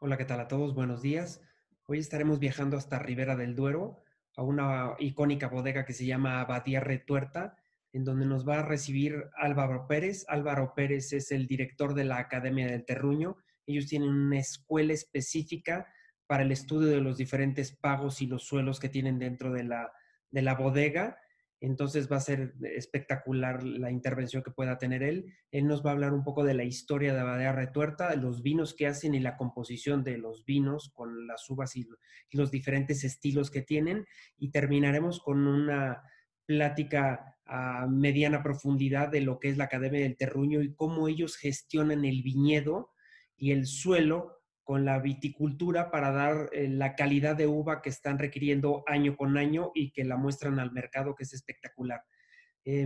Hola, ¿qué tal a todos? Buenos días. Hoy estaremos viajando hasta Ribera del Duero, a una icónica bodega que se llama Abadía Retuerta, en donde nos va a recibir Álvaro Pérez. Álvaro Pérez es el director de la Academia del Terruño. Ellos tienen una escuela específica para el estudio de los diferentes pagos y los suelos que tienen dentro de la bodega. Entonces va a ser espectacular la intervención que pueda tener él. Él nos va a hablar un poco de la historia de Abadía Retuerta, de los vinos que hacen y la composición de los vinos con las uvas y los diferentes estilos que tienen. Y terminaremos con una plática a mediana profundidad de lo que es la Academia del Terruño y cómo ellos gestionan el viñedo y el suelo con la viticultura para dar la calidad de uva que están requiriendo año con año y que la muestran al mercado, que es espectacular.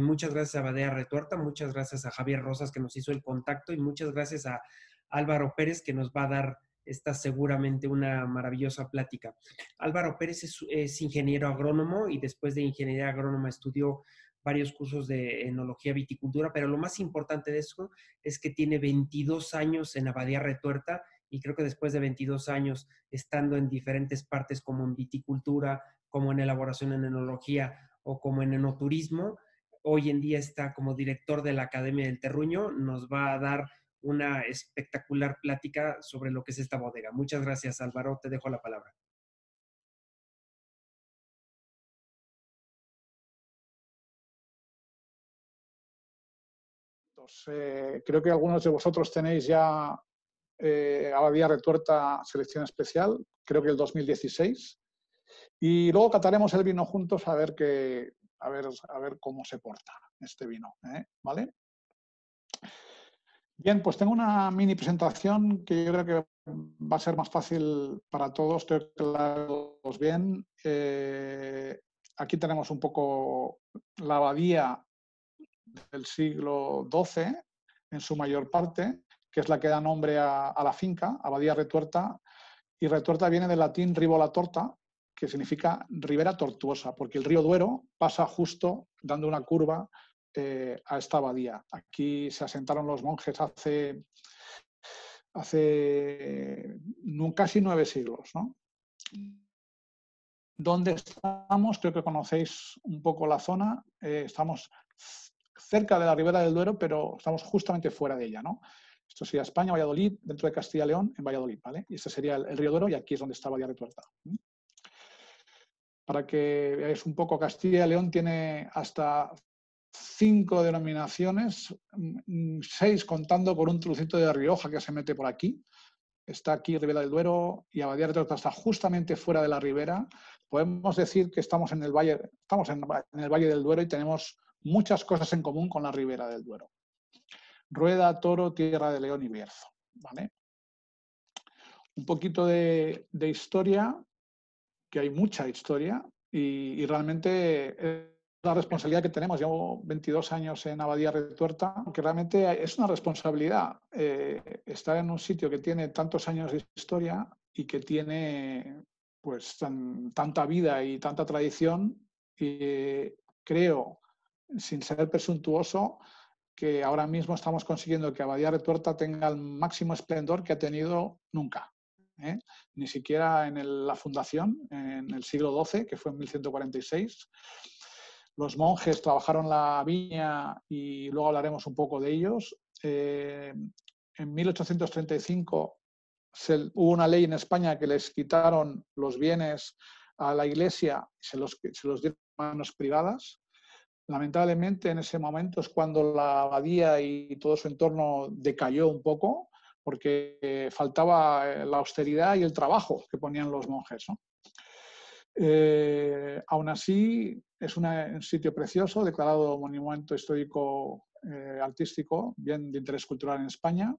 Muchas gracias a Badea Retuerta, muchas gracias a Javier Rosas que nos hizo el contacto y muchas gracias a Álvaro Pérez que nos va a dar esta seguramente una maravillosa plática. Álvaro Pérez es ingeniero agrónomo y después de ingeniería agrónoma estudió varios cursos de enología viticultura, pero lo más importante de eso es que tiene 22 años en Abadía Retuerta y creo que después de 22 años estando en diferentes partes como en viticultura, como en elaboración en enología o como en enoturismo, hoy en día está como director de la Academia del Terruño, nos va a dar una espectacular plática sobre lo que es esta bodega. Muchas gracias, Álvaro, te dejo la palabra. Creo que algunos de vosotros tenéis ya Abadía Retuerta selección especial, creo que el 2016. Y luego cataremos el vino juntos a ver, a ver cómo se porta este vino. ¿Vale? Bien, pues tengo una mini presentación que yo creo que va a ser más fácil para todos, creo que la vemos bien. Aquí tenemos un poco la abadía del siglo XII, en su mayor parte, que es la que da nombre a la finca, Abadía Retuerta, y Retuerta viene del latín ribola torta, que significa ribera tortuosa, porque el río Duero pasa justo dando una curva a esta abadía. Aquí se asentaron los monjes hace casi 9 siglos, ¿no? ¿Dónde estamos? Creo que conocéis un poco la zona. Estamos cerca de la ribera del Duero, pero estamos justamente fuera de ella, ¿no? Esto sería España, Valladolid, dentro de Castilla y León, en Valladolid, ¿vale? Y este sería el río Duero y aquí es donde está Abadía Retuerta. Para que veáis un poco, Castilla y León tiene hasta 5 denominaciones, 6 contando por un trocito de Rioja que se mete por aquí. Está aquí Ribera del Duero y Abadía Retuerta está justamente fuera de la ribera. Podemos decir que estamos en el valle, en el Valle del Duero y tenemos muchas cosas en común con la Ribera del Duero. Rueda, Toro, Tierra de León y Bierzo. ¿Vale? Un poquito de historia, que hay mucha historia y realmente es la responsabilidad que tenemos. Llevo 22 años en Abadía Retuerta, que realmente es una responsabilidad estar en un sitio que tiene tantos años de historia y que tiene pues tanta vida y tanta tradición. Y creo, sin ser presuntuoso, que ahora mismo estamos consiguiendo que Abadía Retuerta tenga el máximo esplendor que ha tenido nunca. Ni siquiera en la fundación, en el siglo XII, que fue en 1146. Los monjes trabajaron la viña y luego hablaremos un poco de ellos. En 1835 hubo una ley en España que les quitaron los bienes a la iglesia y se los dieron a manos privadas. Lamentablemente, en ese momento es cuando la abadía y todo su entorno decayó un poco, porque faltaba la austeridad y el trabajo que ponían los monjes, ¿no? Aún así, es un sitio precioso, declarado Monumento Histórico Artístico, bien de interés cultural en España,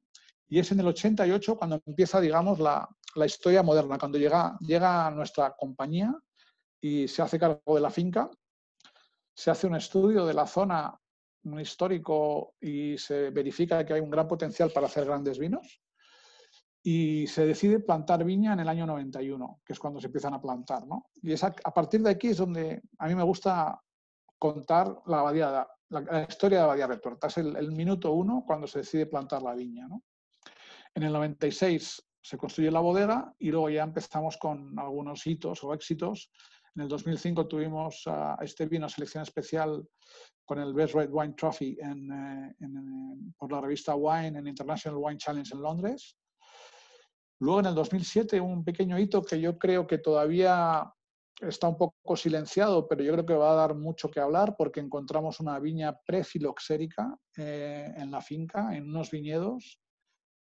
y es en el 88 cuando empieza, digamos, la historia moderna, cuando llega nuestra compañía y se hace cargo de la finca. Se hace un estudio de la zona, un histórico, y se verifica que hay un gran potencial para hacer grandes vinos. Y se decide plantar viña en el año 91, que es cuando se empiezan a plantar, ¿no? Y es a partir de aquí es donde a mí me gusta contar la historia de Abadía Retuerta. Es el minuto 1 cuando se decide plantar la viña, ¿no? En el 96 se construye la bodega y luego ya empezamos con algunos hitos o éxitos. En el 2005 tuvimos este vino selección especial con el Best Red Wine Trophy por la revista Wine en International Wine Challenge en Londres. Luego en el 2007 un pequeño hito que yo creo que todavía está un poco silenciado, pero yo creo que va a dar mucho que hablar porque encontramos una viña prefiloxérica en la finca, en unos viñedos,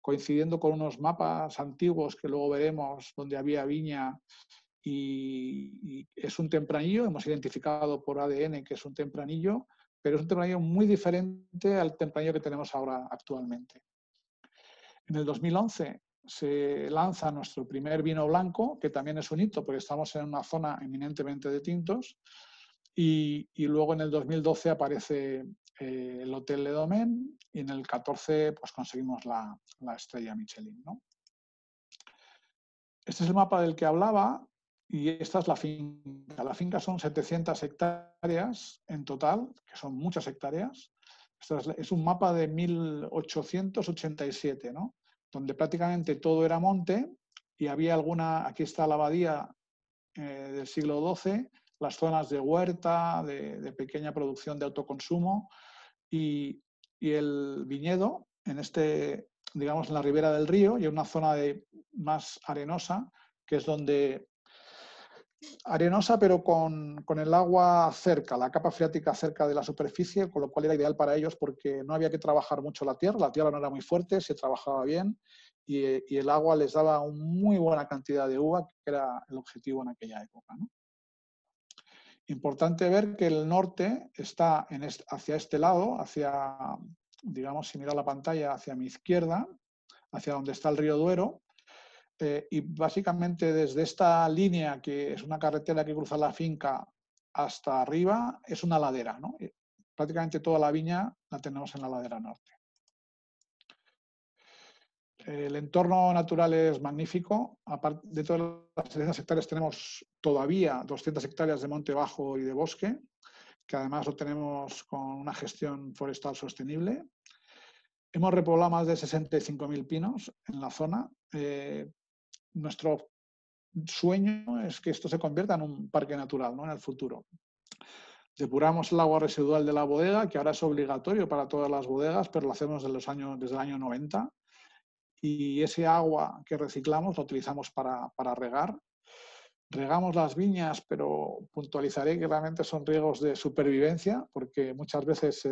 coincidiendo con unos mapas antiguos que luego veremos donde había viña y es un tempranillo, hemos identificado por ADN que es un tempranillo, pero es un tempranillo muy diferente al tempranillo que tenemos ahora actualmente. En el 2011 se lanza nuestro primer vino blanco, que también es un hito porque estamos en una zona eminentemente de tintos, y luego en el 2012 aparece el Hotel Le Domaine y en el 14 pues conseguimos la estrella Michelin, ¿no? Este es el mapa del que hablaba y esta es la finca. La finca son 700 hectáreas en total, que son muchas hectáreas. Es un mapa de 1887, ¿no? Donde prácticamente todo era monte y había alguna, aquí está la abadía del siglo XII, las zonas de huerta, de pequeña producción de autoconsumo y el viñedo en digamos, en la ribera del río y en una zona más arenosa, que es donde arenosa pero con el agua cerca, la capa freática cerca de la superficie, con lo cual era ideal para ellos porque no había que trabajar mucho la tierra no era muy fuerte, se trabajaba bien y el agua les daba una muy buena cantidad de uva, que era el objetivo en aquella época, ¿no? Importante ver que el norte está hacia este lado, digamos, si miro la pantalla, hacia mi izquierda, hacia donde está el río Duero, y básicamente desde esta línea, que es una carretera que cruza la finca, hasta arriba, es una ladera, ¿no? Prácticamente toda la viña la tenemos en la ladera norte. El entorno natural es magnífico. De todas las 700 hectáreas tenemos todavía 200 hectáreas de monte bajo y de bosque, que además lo tenemos con una gestión forestal sostenible. Hemos repoblado más de 65.000 pinos en la zona. Nuestro sueño es que esto se convierta en un parque natural, ¿no? En el futuro. Depuramos el agua residual de la bodega, que ahora es obligatorio para todas las bodegas, pero lo hacemos desde el año 90. Y ese agua que reciclamos lo utilizamos para regar. Regamos las viñas, pero puntualizaré que realmente son riegos de supervivencia, porque muchas veces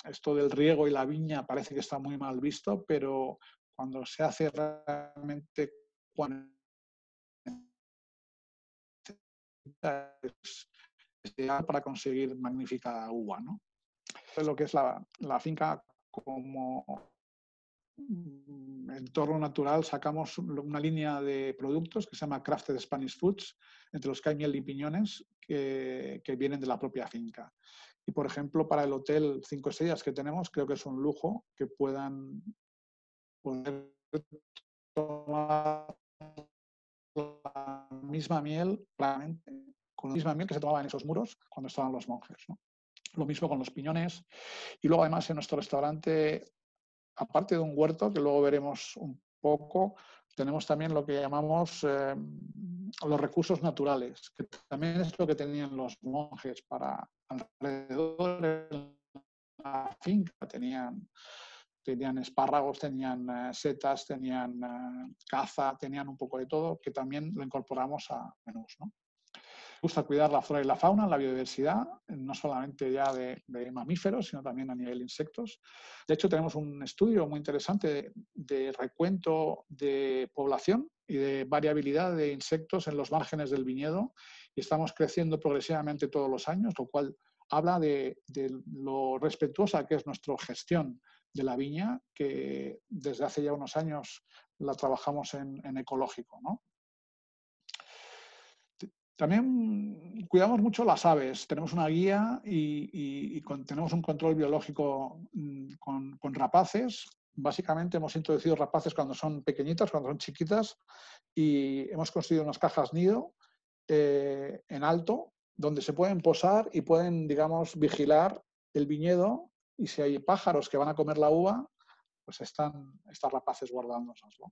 esto del riego y la viña parece que está muy mal visto, pero cuando se hace realmente es ideal para conseguir magnífica uva, ¿no? Lo que es la finca como entorno natural, sacamos una línea de productos que se llama Crafted Spanish Foods, entre los que hay miel y piñones, que vienen de la propia finca. Y, por ejemplo, para el hotel 5 estrellas que tenemos, creo que es un lujo que puedan poder tomar la misma miel, claramente, con la misma miel que se tomaba en esos muros cuando estaban los monjes, ¿no? Lo mismo con los piñones. Y luego, además, en nuestro restaurante, aparte de un huerto, que luego veremos un poco, tenemos también lo que llamamos los recursos naturales, que también es lo que tenían los monjes para alrededor de la finca. Tenían espárragos, tenían setas, tenían caza, tenían un poco de todo, que también lo incorporamos a menús, ¿no? Gusta cuidar la flora y la fauna, la biodiversidad, no solamente ya de mamíferos, sino también a nivel de insectos. De hecho, tenemos un estudio muy interesante de recuento de población y de variabilidad de insectos en los márgenes del viñedo y estamos creciendo progresivamente todos los años, lo cual habla de lo respetuosa que es nuestra gestión de la viña, que desde hace ya unos años la trabajamos en ecológico, ¿no? También cuidamos mucho las aves. Tenemos una guía y tenemos un control biológico con rapaces. Básicamente hemos introducido rapaces cuando son pequeñitas, cuando son chiquitas, y hemos construido unas cajas nido en alto, donde se pueden posar y pueden, digamos, vigilar el viñedo, y si hay pájaros que van a comer la uva, pues están estas rapaces guardándonos, ¿no?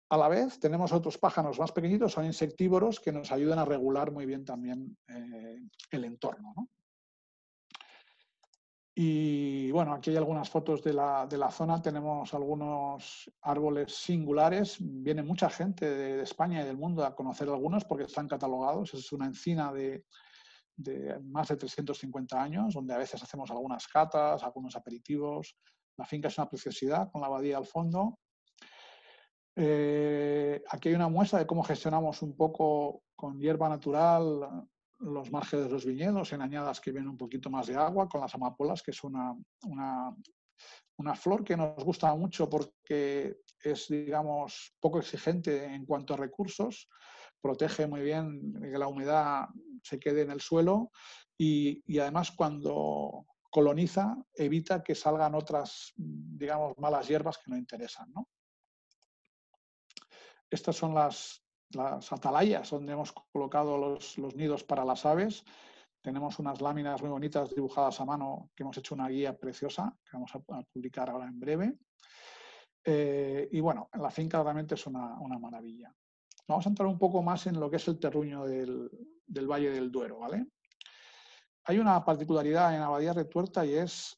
A la vez tenemos otros pájaros más pequeñitos, son insectívoros, que nos ayudan a regular muy bien también el entorno, ¿no? Y bueno, aquí hay algunas fotos de la zona, tenemos algunos árboles singulares, viene mucha gente de España y del mundo a conocer algunos porque están catalogados, es una encina de más de 350 años, donde a veces hacemos algunas catas, algunos aperitivos, la finca es una preciosidad con la abadía al fondo. Aquí hay una muestra de cómo gestionamos un poco con hierba natural los márgenes de los viñedos en añadas que vienen un poquito más de agua, con las amapolas, que es una flor que nos gusta mucho porque es, digamos, poco exigente en cuanto a recursos, protege muy bien que la humedad se quede en el suelo y además cuando coloniza evita que salgan otras, digamos, malas hierbas que no interesan, ¿no? Estas son las atalayas donde hemos colocado los nidos para las aves. Tenemos unas láminas muy bonitas dibujadas a mano que hemos hecho una guía preciosa que vamos a publicar ahora en breve. Y bueno, la finca realmente es una maravilla. Vamos a entrar un poco más en lo que es el terruño del Valle del Duero, ¿vale? Hay una particularidad en Abadía de Tuerta y es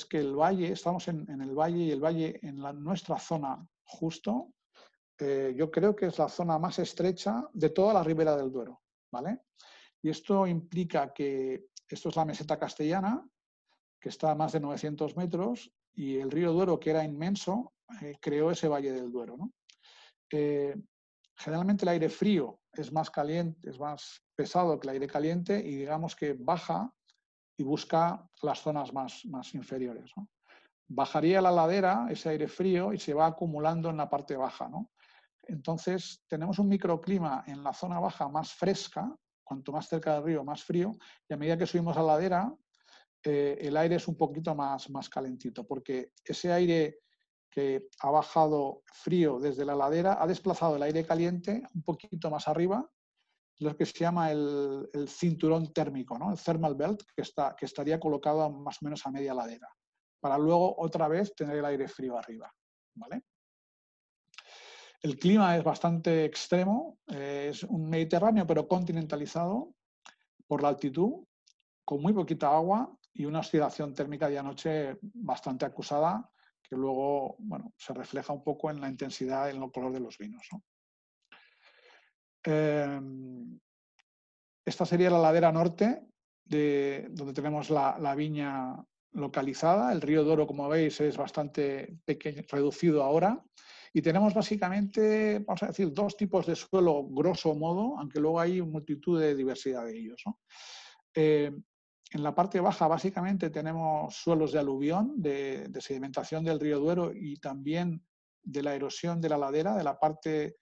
que el valle, estamos en el valle y el valle en nuestra zona justo, yo creo que es la zona más estrecha de toda la ribera del Duero, ¿vale? Y esto implica que esto es la meseta castellana, que está a más de 900 metros, y el río Duero, que era inmenso, creó ese Valle del Duero, ¿no? Generalmente el aire frío es más caliente, es más pesado que el aire caliente y digamos que baja y busca las zonas más inferiores, ¿no? Bajaría la ladera, ese aire frío, y se va acumulando en la parte baja, ¿no? Entonces, tenemos un microclima en la zona baja más fresca, cuanto más cerca del río, más frío, y a medida que subimos a la ladera, el aire es un poquito más calentito, porque ese aire que ha bajado frío desde la ladera ha desplazado el aire caliente un poquito más arriba, lo que se llama el cinturón térmico, ¿no? El thermal belt, que estaría colocado más o menos a media ladera, para luego otra vez tener el aire frío arriba, ¿vale? El clima es bastante extremo, es un Mediterráneo pero continentalizado por la altitud, con muy poquita agua y una oscilación térmica de anoche bastante acusada, que luego, bueno, se refleja un poco en la intensidad, en el color de los vinos, ¿no? Esta sería la ladera norte, donde tenemos la viña localizada. El río Doro, como veis, es bastante pequeño, reducido ahora. Y tenemos básicamente, vamos a decir, dos tipos de suelo, grosso modo, aunque luego hay multitud de diversidad de ellos, ¿no? En la parte baja, básicamente, tenemos suelos de aluvión, de sedimentación del río Duero y también de la erosión de la ladera, de la parte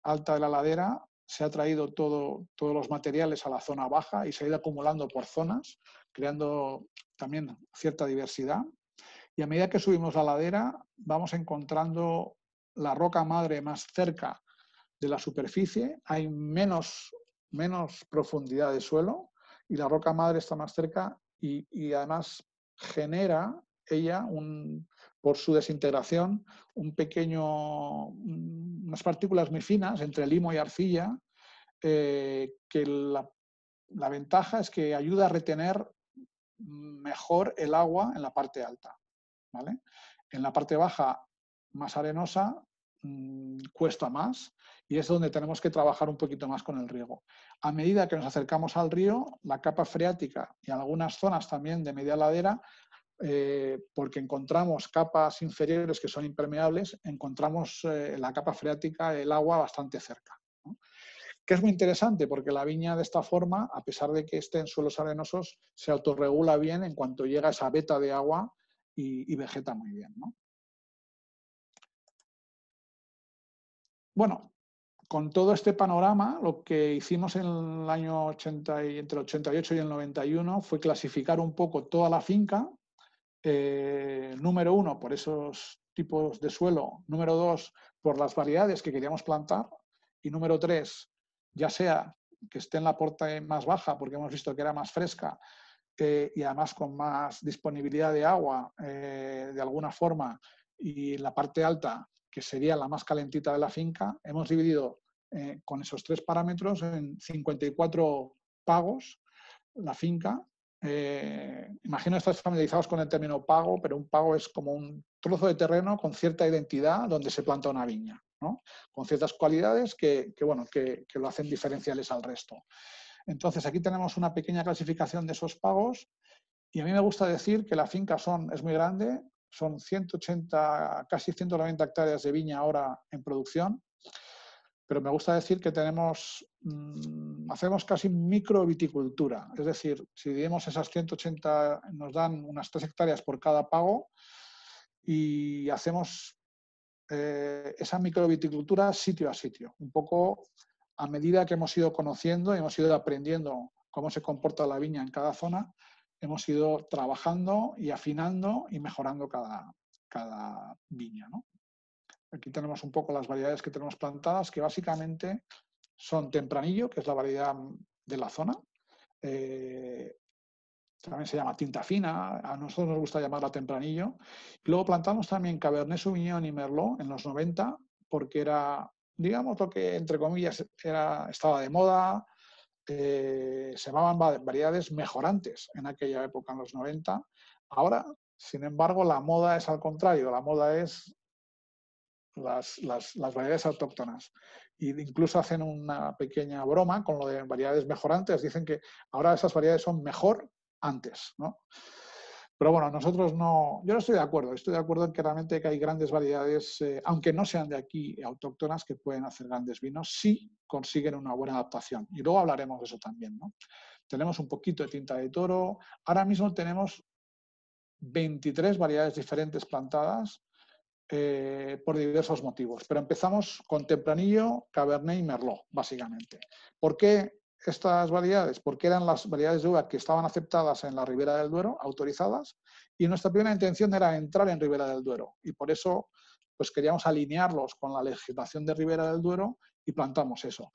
alta de la ladera. Se ha traído todos los materiales a la zona baja y se ha ido acumulando por zonas, creando también cierta diversidad. Y a medida que subimos la ladera, vamos encontrando la roca madre más cerca de la superficie. Hay menos profundidad de suelo y la roca madre está más cerca y además genera ella, por su desintegración, unas partículas muy finas entre limo y arcilla, que la ventaja es que ayuda a retener mejor el agua en la parte alta, ¿vale? En la parte baja, más arenosa, cuesta más y es donde tenemos que trabajar un poquito más con el riego. A medida que nos acercamos al río, la capa freática y algunas zonas también de media ladera, porque encontramos capas inferiores que son impermeables, encontramos en la capa freática el agua bastante cerca, ¿no? Que es muy interesante porque la viña de esta forma, a pesar de que esté en suelos arenosos, se autorregula bien en cuanto llega esa veta de agua y vegeta muy bien, ¿no? Bueno, con todo este panorama, lo que hicimos en el año entre el 88 y el 91 fue clasificar un poco toda la finca. Número 1, por esos tipos de suelo. Número 2, por las variedades que queríamos plantar. Y número 3, ya sea que esté en la parte más baja, porque hemos visto que era más fresca, y además con más disponibilidad de agua, de alguna forma, y en la parte alta, que sería la más calentita de la finca, hemos dividido con esos 3 parámetros en 54 pagos la finca. Imagino estar familiarizados con el término pago, pero un pago es como un trozo de terreno con cierta identidad donde se planta una viña, ¿no? Con ciertas cualidades que lo hacen diferenciales al resto. Entonces, aquí tenemos una pequeña clasificación de esos pagos y a mí me gusta decir que la finca es muy grande, son 180, casi 190 hectáreas de viña ahora en producción, pero me gusta decir que hacemos casi microviticultura, es decir, si dividimos esas 180 nos dan unas 3 hectáreas por cada pago y hacemos esa microviticultura sitio a sitio, un poco a medida que hemos ido conociendo y hemos ido aprendiendo cómo se comporta la viña en cada zona, hemos ido trabajando y afinando y mejorando cada viña, ¿no? Aquí tenemos un poco las variedades que tenemos plantadas, que básicamente son Tempranillo, que es la variedad de la zona. También se llama Tinta Fina, a nosotros nos gusta llamarla Tempranillo. Y luego plantamos también Cabernet Sauvignon y Merlot en los 90, porque era, digamos, lo que entre comillas estaba de moda. Se llamaban variedades mejorantes en aquella época, en los 90. Ahora, sin embargo, la moda es al contrario, la moda es las variedades autóctonas. E incluso hacen una pequeña broma con lo de variedades mejorantes. Dicen que ahora esas variedades son mejor antes, ¿no? Pero bueno, nosotros no... Yo no estoy de acuerdo. Estoy de acuerdo en que realmente hay grandes variedades, aunque no sean de aquí autóctonas, que pueden hacer grandes vinos si consiguen una buena adaptación. Y luego hablaremos de eso también, ¿no? Tenemos un poquito de tinta de toro. Ahora mismo tenemos 23 variedades diferentes plantadas, por diversos motivos. Pero empezamos con Tempranillo, Cabernet y Merlot, básicamente. ¿Por qué estas variedades? Porque eran las variedades de uva que estaban aceptadas en la Ribera del Duero, autorizadas, y nuestra primera intención era entrar en Ribera del Duero. Y por eso pues queríamos alinearlos con la legislación de Ribera del Duero y plantamos eso.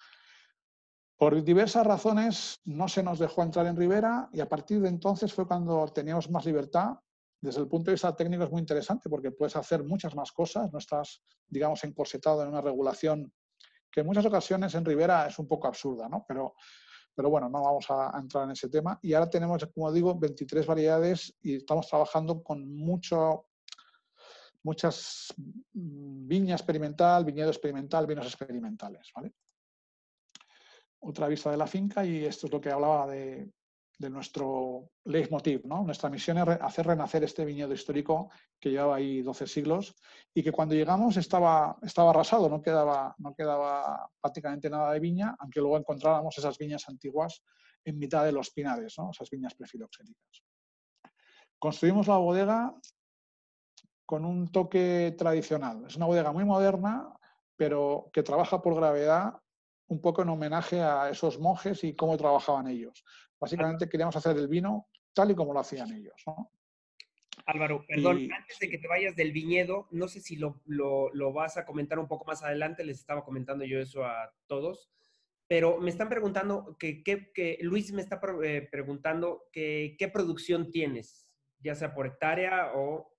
Por diversas razones no se nos dejó entrar en Ribera y a partir de entonces fue cuando teníamos más libertad. Desde el punto de vista técnico es muy interesante porque puedes hacer muchas más cosas, no estás, digamos, encorsetado en una regulación que en muchas ocasiones en Ribera es un poco absurda, ¿no? Pero bueno, no vamos a entrar en ese tema. Y ahora tenemos, como digo, 23 variedades y estamos trabajando con muchas viña experimental, viñedo experimental, vinos experimentales, ¿vale? Otra vista de la finca y esto es lo que hablaba de nuestro leitmotiv, ¿no? Nuestra misión es hacer renacer este viñedo histórico que llevaba ahí 12 siglos y que cuando llegamos estaba arrasado, no quedaba prácticamente nada de viña, aunque luego encontráramos esas viñas antiguas en mitad de los pinares, ¿no? Esas viñas prefiloxéricas. Construimos la bodega con un toque tradicional. Es una bodega muy moderna, pero que trabaja por gravedad, un poco en homenaje a esos monjes y cómo trabajaban ellos. Básicamente queríamos hacer el vino tal y como lo hacían ellos, ¿no? Álvaro, perdón, antes de que te vayas del viñedo, no sé si lo vas a comentar un poco más adelante, les estaba comentando yo eso a todos, pero me están preguntando, Luis me está preguntando qué producción tienes, ya sea por hectárea o...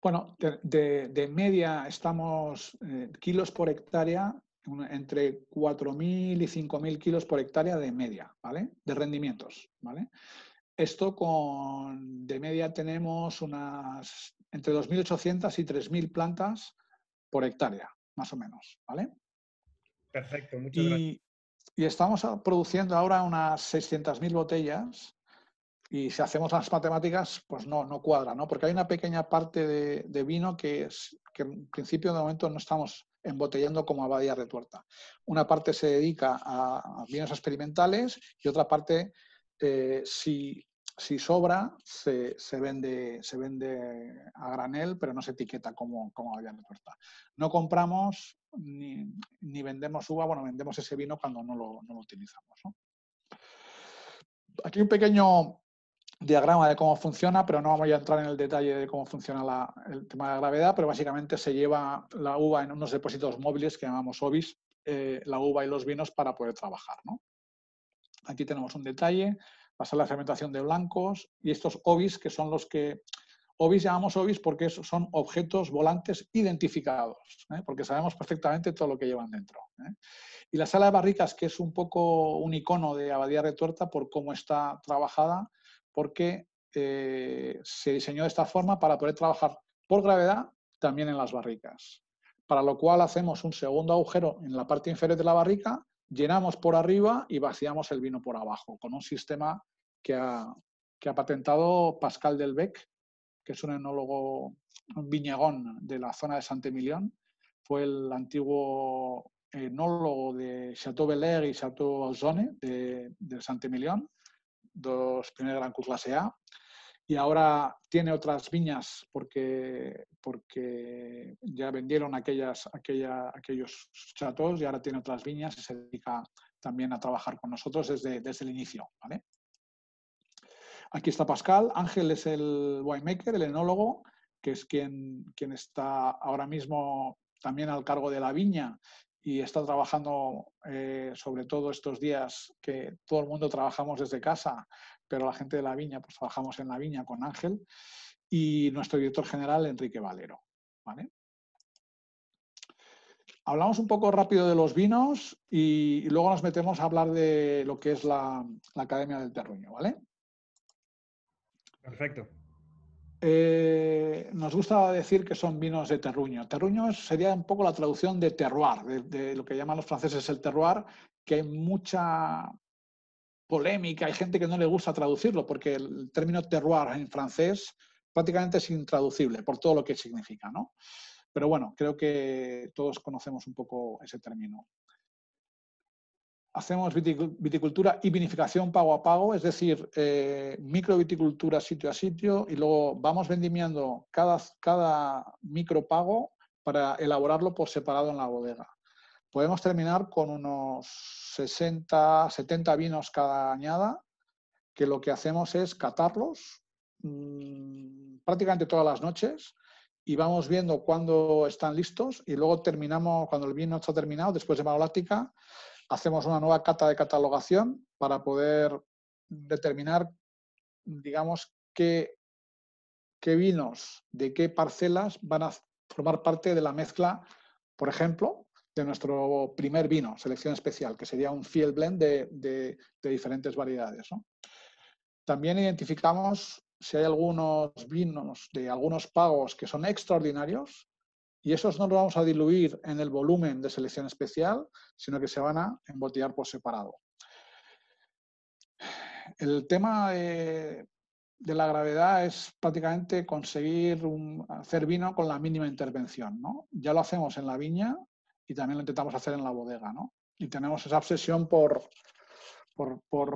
Bueno, de media estamos kilos por hectárea, entre 4.000 y 5.000 kilos por hectárea de media, ¿vale? De rendimientos, ¿vale? Esto de media tenemos entre 2.800 y 3.000 plantas por hectárea, más o menos, ¿vale? Perfecto, muchas gracias. Y estamos produciendo ahora unas 600.000 botellas y si hacemos las matemáticas, pues no cuadra, ¿no? Porque hay una pequeña parte de vino que en principio de momento no estamos embotellando como Abadía Retuerta. Una parte se dedica a vinos experimentales y otra parte, si sobra, se vende a granel, pero no se etiqueta como Abadía Retuerta. No compramos ni vendemos uva, bueno, vendemos ese vino cuando no lo utilizamos, ¿no? Aquí un pequeño diagrama de cómo funciona, pero no vamos a entrar en el detalle de cómo funciona el tema de la gravedad, pero básicamente se lleva la uva en unos depósitos móviles que llamamos OBIs, la uva y los vinos para poder trabajar, ¿no? Aquí tenemos un detalle, pasa la fermentación de blancos y estos OBIs que son los que OBIs llamamos OBIs porque son objetos volantes identificados, porque sabemos perfectamente todo lo que llevan dentro. Y la sala de barricas, que es un poco un icono de Abadía Retuerta por cómo está trabajada, porque se diseñó de esta forma para poder trabajar por gravedad también en las barricas. Para lo cual hacemos un segundo agujero en la parte inferior de la barrica, llenamos por arriba y vaciamos el vino por abajo, con un sistema que ha patentado Pascal Delbecq, que es un enólogo, un viñegón de la zona de Saint-Émilion. Fue el antiguo enólogo de Chateau Belair y Chateau Ausone de Saint-Émilion, dos primeros Gran Cru clase A. Y ahora tiene otras viñas porque ya vendieron aquellos chateaux y ahora tiene otras viñas y se dedica también a trabajar con nosotros desde el inicio, ¿vale? Aquí está Pascal. Ángel es el winemaker, el enólogo, que es quien está ahora mismo también al cargo de la viña y está trabajando sobre todo estos días que todo el mundo trabajamos desde casa, pero la gente de la viña, pues trabajamos en la viña con Ángel, y nuestro director general, Enrique Valero, ¿vale? Hablamos un poco rápido de los vinos y luego nos metemos a hablar de lo que es la Academia del Terruño, ¿vale? Perfecto. Nos gusta decir que son vinos de terruño. Terruño sería un poco la traducción de terroir, de lo que llaman los franceses el terroir, que hay mucha polémica, hay gente que no le gusta traducirlo porque el término terroir en francés prácticamente es intraducible por todo lo que significa, ¿no? Pero bueno, creo que todos conocemos un poco ese término. Hacemos viticultura y vinificación pago a pago, es decir, microviticultura sitio a sitio, y luego vamos vendimiando cada micropago para elaborarlo por separado en la bodega. Podemos terminar con unos 60, 70 vinos cada añada, que lo que hacemos es catarlos prácticamente todas las noches y vamos viendo cuándo están listos y luego terminamos, cuando el vino está terminado, después de maloláctica, hacemos una nueva cata de catalogación para poder determinar, digamos, qué vinos de qué parcelas van a formar parte de la mezcla, por ejemplo, de nuestro primer vino, selección especial, que sería un field blend de diferentes variedades, ¿no? También identificamos si hay algunos vinos de algunos pagos que son extraordinarios, y esos no los vamos a diluir en el volumen de selección especial, sino que se van a embotellar por separado. El tema de la gravedad es prácticamente conseguir hacer vino con la mínima intervención, ¿no? Ya lo hacemos en la viña y también lo intentamos hacer en la bodega, ¿no? Y tenemos esa obsesión por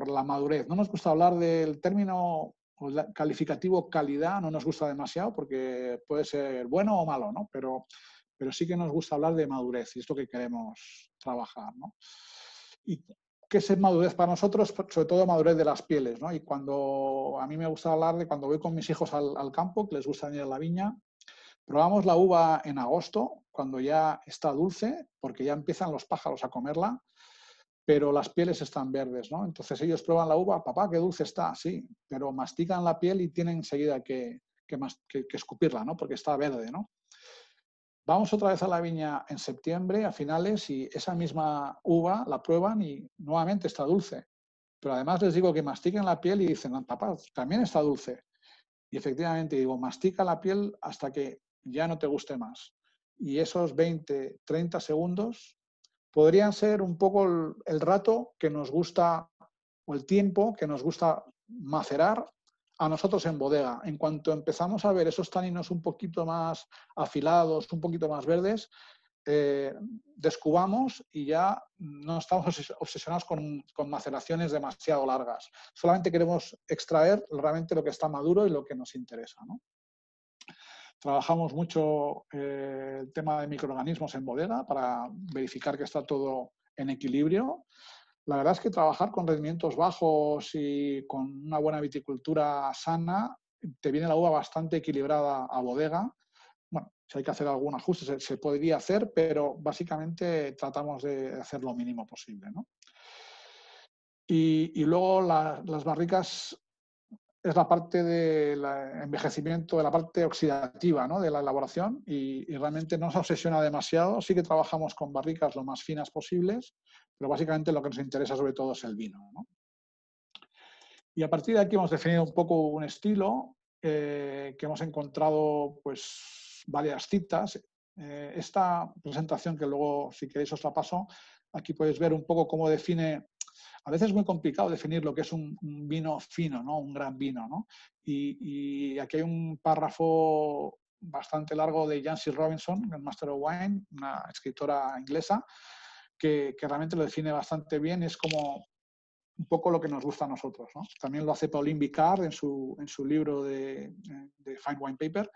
la madurez. No nos gusta hablar del término calificativo calidad, no nos gusta demasiado porque puede ser bueno o malo, ¿no? Pero sí que nos gusta hablar de madurez y es lo que queremos trabajar, ¿no? ¿Y qué es madurez para nosotros? Sobre todo madurez de las pieles, ¿no? Y cuando a mí me gusta hablar de cuando voy con mis hijos al campo, que les gusta ir a la viña, probamos la uva en agosto, cuando ya está dulce, porque ya empiezan los pájaros a comerla, pero las pieles están verdes, ¿no? Entonces ellos prueban la uva, papá, qué dulce está, sí, pero mastican la piel y tienen enseguida que escupirla, ¿no? Porque está verde, ¿no? Vamos otra vez a la viña en septiembre, a finales, y esa misma uva la prueban y nuevamente está dulce. Pero además les digo que mastiquen la piel y dicen, papá, también está dulce. Y efectivamente digo, mastica la piel hasta que ya no te guste más. Y esos 20, 30 segundos podrían ser un poco el rato que nos gusta, o el tiempo que nos gusta macerar a nosotros en bodega. En cuanto empezamos a ver esos taninos un poquito más afilados, un poquito más verdes, descubamos y ya no estamos obsesionados con maceraciones demasiado largas. Solamente queremos extraer realmente lo que está maduro y lo que nos interesa, ¿no? Trabajamos mucho el tema de microorganismos en bodega para verificar que está todo en equilibrio. La verdad es que trabajar con rendimientos bajos y con una buena viticultura sana, te viene la uva bastante equilibrada a bodega. Bueno, si hay que hacer algún ajuste, se podría hacer, pero básicamente tratamos de hacer lo mínimo posible, ¿no? Y luego las barricas es la parte del envejecimiento, de la parte oxidativa, ¿no? De la elaboración y realmente no nos obsesiona demasiado. Sí que trabajamos con barricas lo más finas posibles, pero básicamente lo que nos interesa sobre todo es el vino, ¿no? Y a partir de aquí hemos definido un poco un estilo que hemos encontrado pues varias citas. Esta presentación que luego, si queréis, os la paso, aquí podéis ver un poco cómo define. A veces es muy complicado definir lo que es un vino fino, ¿no? Un gran vino, ¿no? Y aquí hay un párrafo bastante largo de Jancy Robinson, el Master of Wine, una escritora inglesa, que realmente lo define bastante bien. Es como un poco lo que nos gusta a nosotros, ¿no? También lo hace Pauline Picard en su libro de Fine Wine Paper,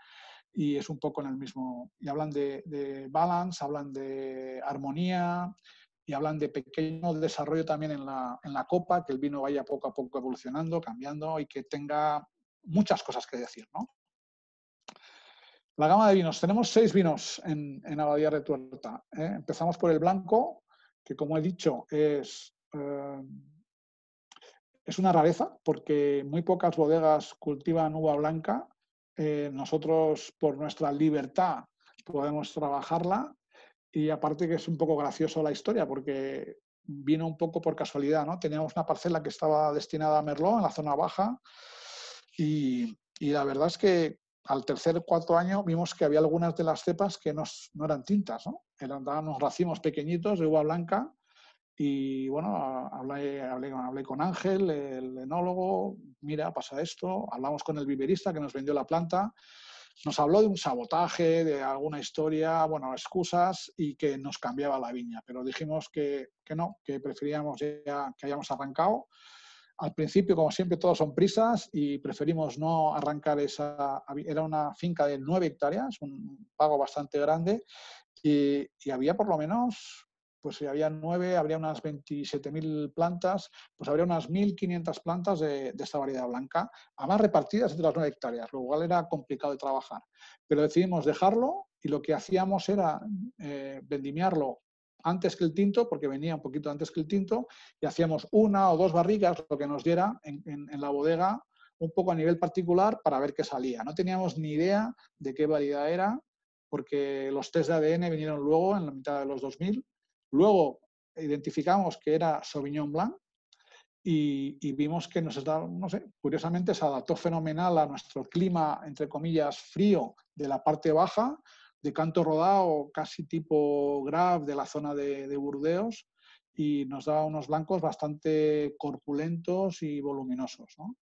y es un poco en el mismo. Y hablan de balance, hablan de armonía y hablan de pequeño desarrollo también en la copa, que el vino vaya poco a poco evolucionando, cambiando y que tenga muchas cosas que decir, ¿no? La gama de vinos. Tenemos 6 vinos en Abadía Retuerta. Empezamos por el blanco, que como he dicho es una rareza porque muy pocas bodegas cultivan uva blanca. Nosotros, por nuestra libertad, podemos trabajarla y aparte que es un poco gracioso la historia porque vino un poco por casualidad, ¿no? Teníamos una parcela que estaba destinada a Merlot en la zona baja y la verdad es que al tercer o cuarto año vimos que había algunas de las cepas que no eran tintas, ¿no? Eran unos racimos pequeñitos de uva blanca. Y bueno, hablé con Ángel, el enólogo, mira, pasa esto, hablamos con el viverista que nos vendió la planta, nos habló de un sabotaje, de alguna historia, bueno, excusas y que nos cambiaba la viña, pero dijimos que no, que preferíamos ya que hayamos arrancado. Al principio, como siempre, todos son prisas y preferimos no arrancar esa. Era una finca de 9 hectáreas, un pago bastante grande y había por lo menos, pues si había 9, habría unas 27.000 plantas, pues habría unas 1.500 plantas de esta variedad blanca, además repartidas entre las 9 hectáreas, lo cual era complicado de trabajar. Pero decidimos dejarlo y lo que hacíamos era vendimiarlo antes que el tinto, porque venía un poquito antes que el tinto, y hacíamos 1 o 2 barricas, lo que nos diera en la bodega, un poco a nivel particular para ver qué salía. No teníamos ni idea de qué variedad era, porque los test de ADN vinieron luego, en la mitad de los 2000. Luego identificamos que era Sauvignon Blanc y vimos que nos estaba, no sé, curiosamente se adaptó fenomenal a nuestro clima, entre comillas, frío de la parte baja, de Canto Rodado, casi tipo Grave de la zona de Burdeos, y nos daba unos blancos bastante corpulentos y voluminosos, ¿no?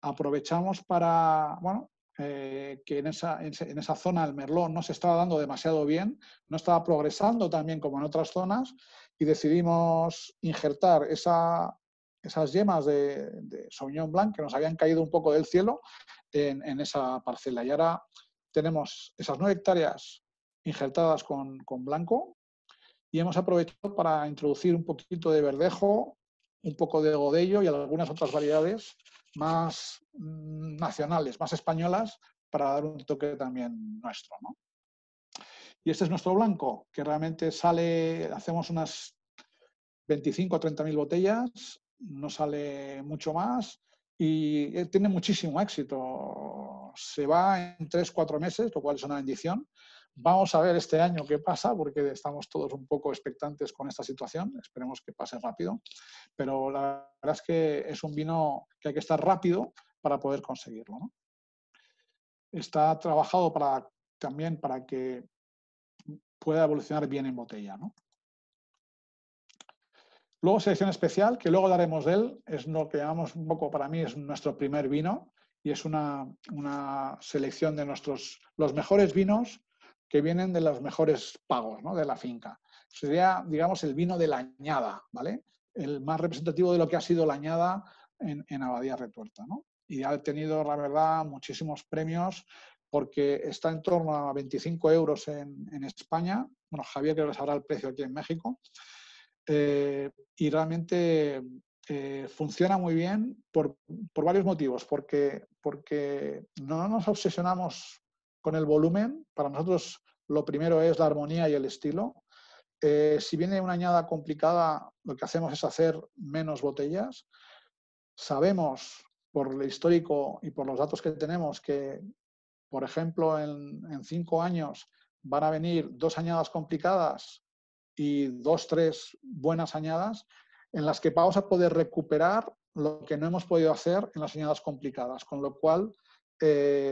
Aprovechamos para, bueno, que en esa zona el Merlot no se estaba dando demasiado bien, no estaba progresando tan bien como en otras zonas y decidimos injertar esas yemas de Sauvignon Blanc que nos habían caído un poco del cielo en esa parcela. Y ahora tenemos esas 9 hectáreas injertadas con blanco y hemos aprovechado para introducir un poquito de verdejo, un poco de godello y algunas otras variedades más nacionales, más españolas, para dar un toque también nuestro, ¿no? Y este es nuestro blanco, que realmente sale, hacemos unas 25 o 30.000 botellas, no sale mucho más y tiene muchísimo éxito. Se va en 3-4 meses, lo cual es una bendición. Vamos a ver este año qué pasa, porque estamos todos un poco expectantes con esta situación. Esperemos que pase rápido. Pero la verdad es que es un vino que hay que estar rápido para poder conseguirlo, ¿no? Está trabajado también para que pueda evolucionar bien en botella, ¿no? Luego selección especial, que luego daremos de él, es lo que llamamos un poco, para mí es nuestro primer vino y es una selección de los mejores vinos que vienen de los mejores pagos, ¿no? De la finca. Sería, digamos, el vino de la añada, ¿vale? El más representativo de lo que ha sido la añada en Abadía Retuerta, ¿no? Y ha tenido, la verdad, muchísimos premios porque está en torno a 25 euros en España. Bueno, Javier creo que sabrá el precio aquí en México. Y realmente funciona muy bien por varios motivos, porque no nos obsesionamos con el volumen. Para nosotros lo primero es la armonía y el estilo. Si viene una añada complicada, lo que hacemos es hacer menos botellas. Sabemos por el histórico y por los datos que tenemos, que, por ejemplo, en 5 años van a venir 2 añadas complicadas y 2, 3 buenas añadas, en las que vamos a poder recuperar lo que no hemos podido hacer en las añadas complicadas. Con lo cual,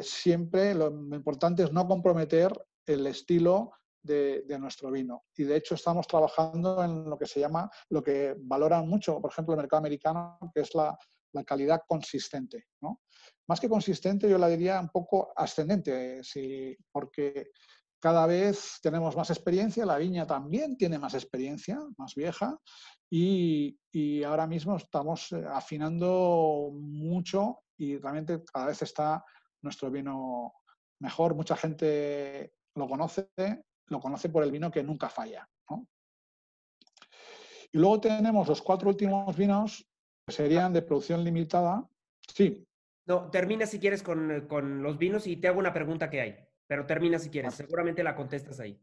siempre lo importante es no comprometer el estilo de nuestro vino. Y de hecho estamos trabajando en lo que se llama, lo que valoran mucho, por ejemplo, el mercado americano, que es la calidad consistente, ¿no? Más que consistente, yo la diría un poco ascendente, sí, porque cada vez tenemos más experiencia, la viña también tiene más experiencia, más vieja, y ahora mismo estamos afinando mucho y realmente cada vez está nuestro vino mejor. Mucha gente lo conoce por el vino que nunca falla, ¿no? Y luego tenemos los 4 últimos vinos, que serían de producción limitada. Sí. No, termina si quieres con los vinos y te hago una pregunta que hay, pero termina si quieres, seguramente la contestas ahí.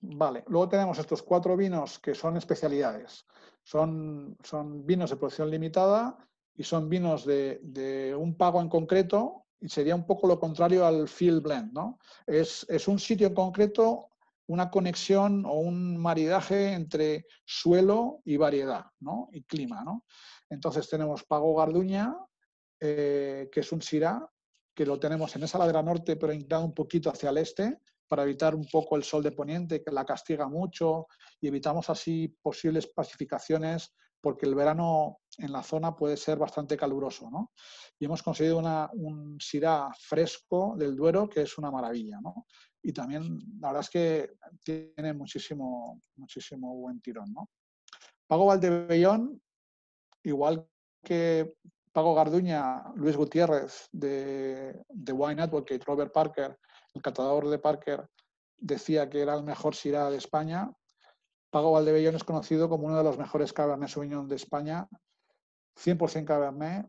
Vale, luego tenemos estos 4 vinos que son especialidades. Son vinos de producción limitada y son vinos de un pago en concreto, y sería un poco lo contrario al field blend, ¿no? Es un sitio en concreto, una conexión o un maridaje entre suelo y variedad, ¿no? Y clima, ¿no? Entonces tenemos Pago Garduña, que es un Syrah, que lo tenemos en esa ladera norte, pero inclinado un poquito hacia el este, para evitar un poco el sol de poniente, que la castiga mucho, y evitamos así posibles pacificaciones, porque el verano en la zona puede ser bastante caluroso, ¿no? Y hemos conseguido un Syrah fresco del Duero, que es una maravilla, ¿no? Y también, la verdad es que tiene muchísimo buen tirón, ¿no? Pago Valdebellón, igual que Pago Garduña, Luis Gutiérrez de Wine Advocate, Robert Parker, el catador de Parker, decía que era el mejor Syrah de España. Pago Valdebellón es conocido como uno de los mejores Cabernet Sauvignon de España, 100% Cabernet.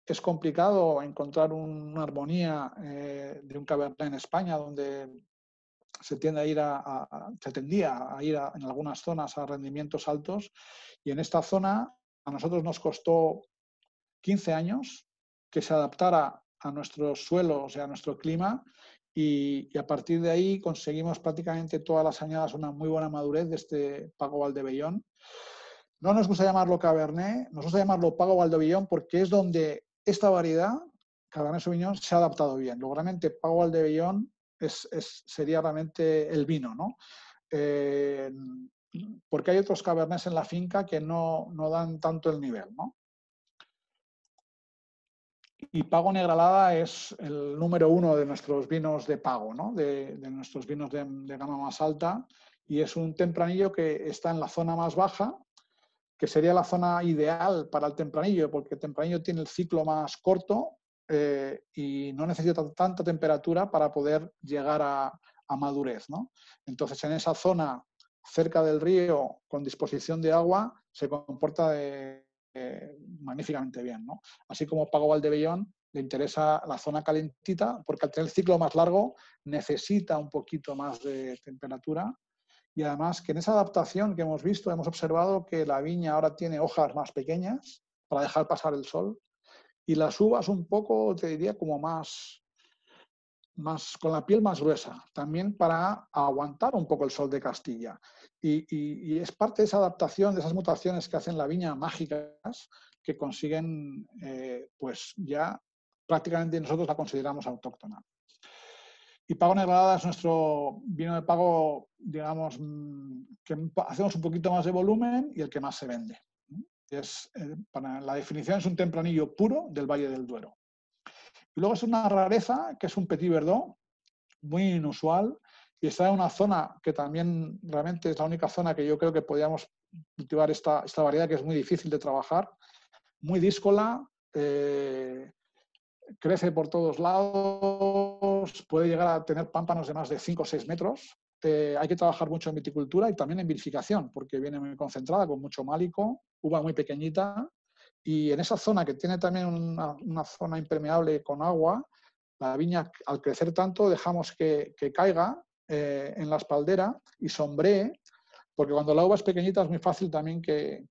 Es complicado encontrar una armonía de un Cabernet en España, donde se tendía a ir en algunas zonas a rendimientos altos, y en esta zona a nosotros nos costó 15 años que se adaptara a nuestros suelos y a nuestro clima, y a partir de ahí conseguimos prácticamente todas las añadas una muy buena madurez de este Pago Valdebellón. No nos gusta llamarlo Cabernet, nos gusta llamarlo Pago Valdebellón porque es donde esta variedad, Cabernet Sauvignon, se ha adaptado bien. Luego realmente Pago Valdebellón sería realmente el vino, ¿no? Porque hay otros Cabernets en la finca que no dan tanto el nivel, ¿no? Y Pago Negralada es el número 1 de nuestros vinos de pago, ¿no? De nuestros vinos de gama más alta, y es un tempranillo que está en la zona más baja, que sería la zona ideal para el tempranillo, porque el tempranillo tiene el ciclo más corto y no necesita tanta temperatura para poder llegar a madurez, ¿no? Entonces, en esa zona cerca del río, con disposición de agua, se comporta magníficamente bien, ¿no? Así como Pago Valdebellón le interesa la zona calentita, porque al tener el ciclo más largo necesita un poquito más de temperatura. Y además que en esa adaptación que hemos visto, hemos observado que la viña ahora tiene hojas más pequeñas para dejar pasar el sol, y las uvas un poco, te diría, como más con la piel más gruesa, también para aguantar un poco el sol de Castilla. Y es parte de esa adaptación, de esas mutaciones que hacen la viña mágicas, que consiguen, pues ya prácticamente nosotros la consideramos autóctona. Y Pago Negralada es nuestro vino de pago, digamos, que hacemos un poquito más de volumen y el que más se vende. Para la definición, es un tempranillo puro del Valle del Duero. Y luego es una rareza, que es un Petit Verdot, muy inusual, y está en una zona que también realmente es la única zona que yo creo que podríamos cultivar esta variedad, que es muy difícil de trabajar, muy díscola, crece por todos lados, puede llegar a tener pámpanos de más de 5 o 6 metros. Hay que trabajar mucho en viticultura y también en vinificación, porque viene muy concentrada, con mucho málico, uva muy pequeñita, y en esa zona que tiene también una zona impermeable con agua, la viña, al crecer tanto, dejamos que caiga en la espaldera y sombree, porque cuando la uva es pequeñita es muy fácil también que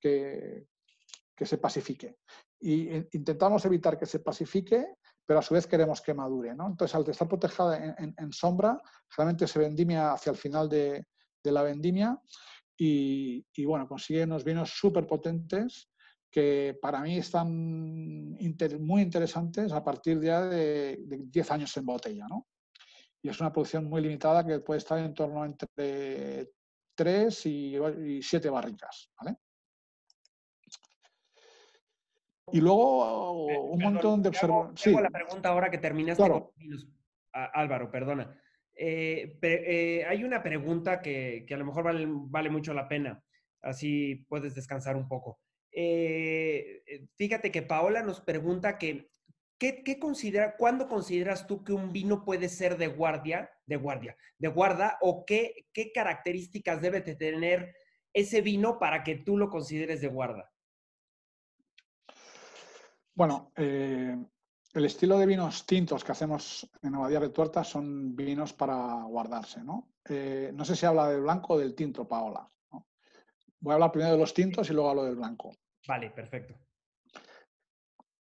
se pacifique. intentamos evitar que se pasifique, pero a su vez queremos que madure, ¿no? Entonces, al estar protegida en sombra, realmente se vendimia hacia el final de la vendimia y bueno, consigue unos vinos súper potentes que para mí están muy interesantes a partir ya de 10 años en botella, ¿no? Y es una producción muy limitada que puede estar en torno entre 3 y 7 barricas, ¿vale? Y luego un Perdón, montón de te hago Sí, la pregunta ahora que terminaste con claro. los vinos. Álvaro, perdona. Hay una pregunta que a lo mejor vale mucho la pena, así puedes descansar un poco. Fíjate que Paola nos pregunta que, ¿cuándo consideras tú que un vino puede ser de guarda, o qué características debe de tener ese vino para que tú lo consideres de guarda? Bueno, el estilo de vinos tintos que hacemos en Abadía de Tuerta son vinos para guardarse, ¿no? No sé si habla del blanco o del tinto, Paola, ¿no? Voy a hablar primero de los tintos y luego hablo del blanco. Vale, perfecto.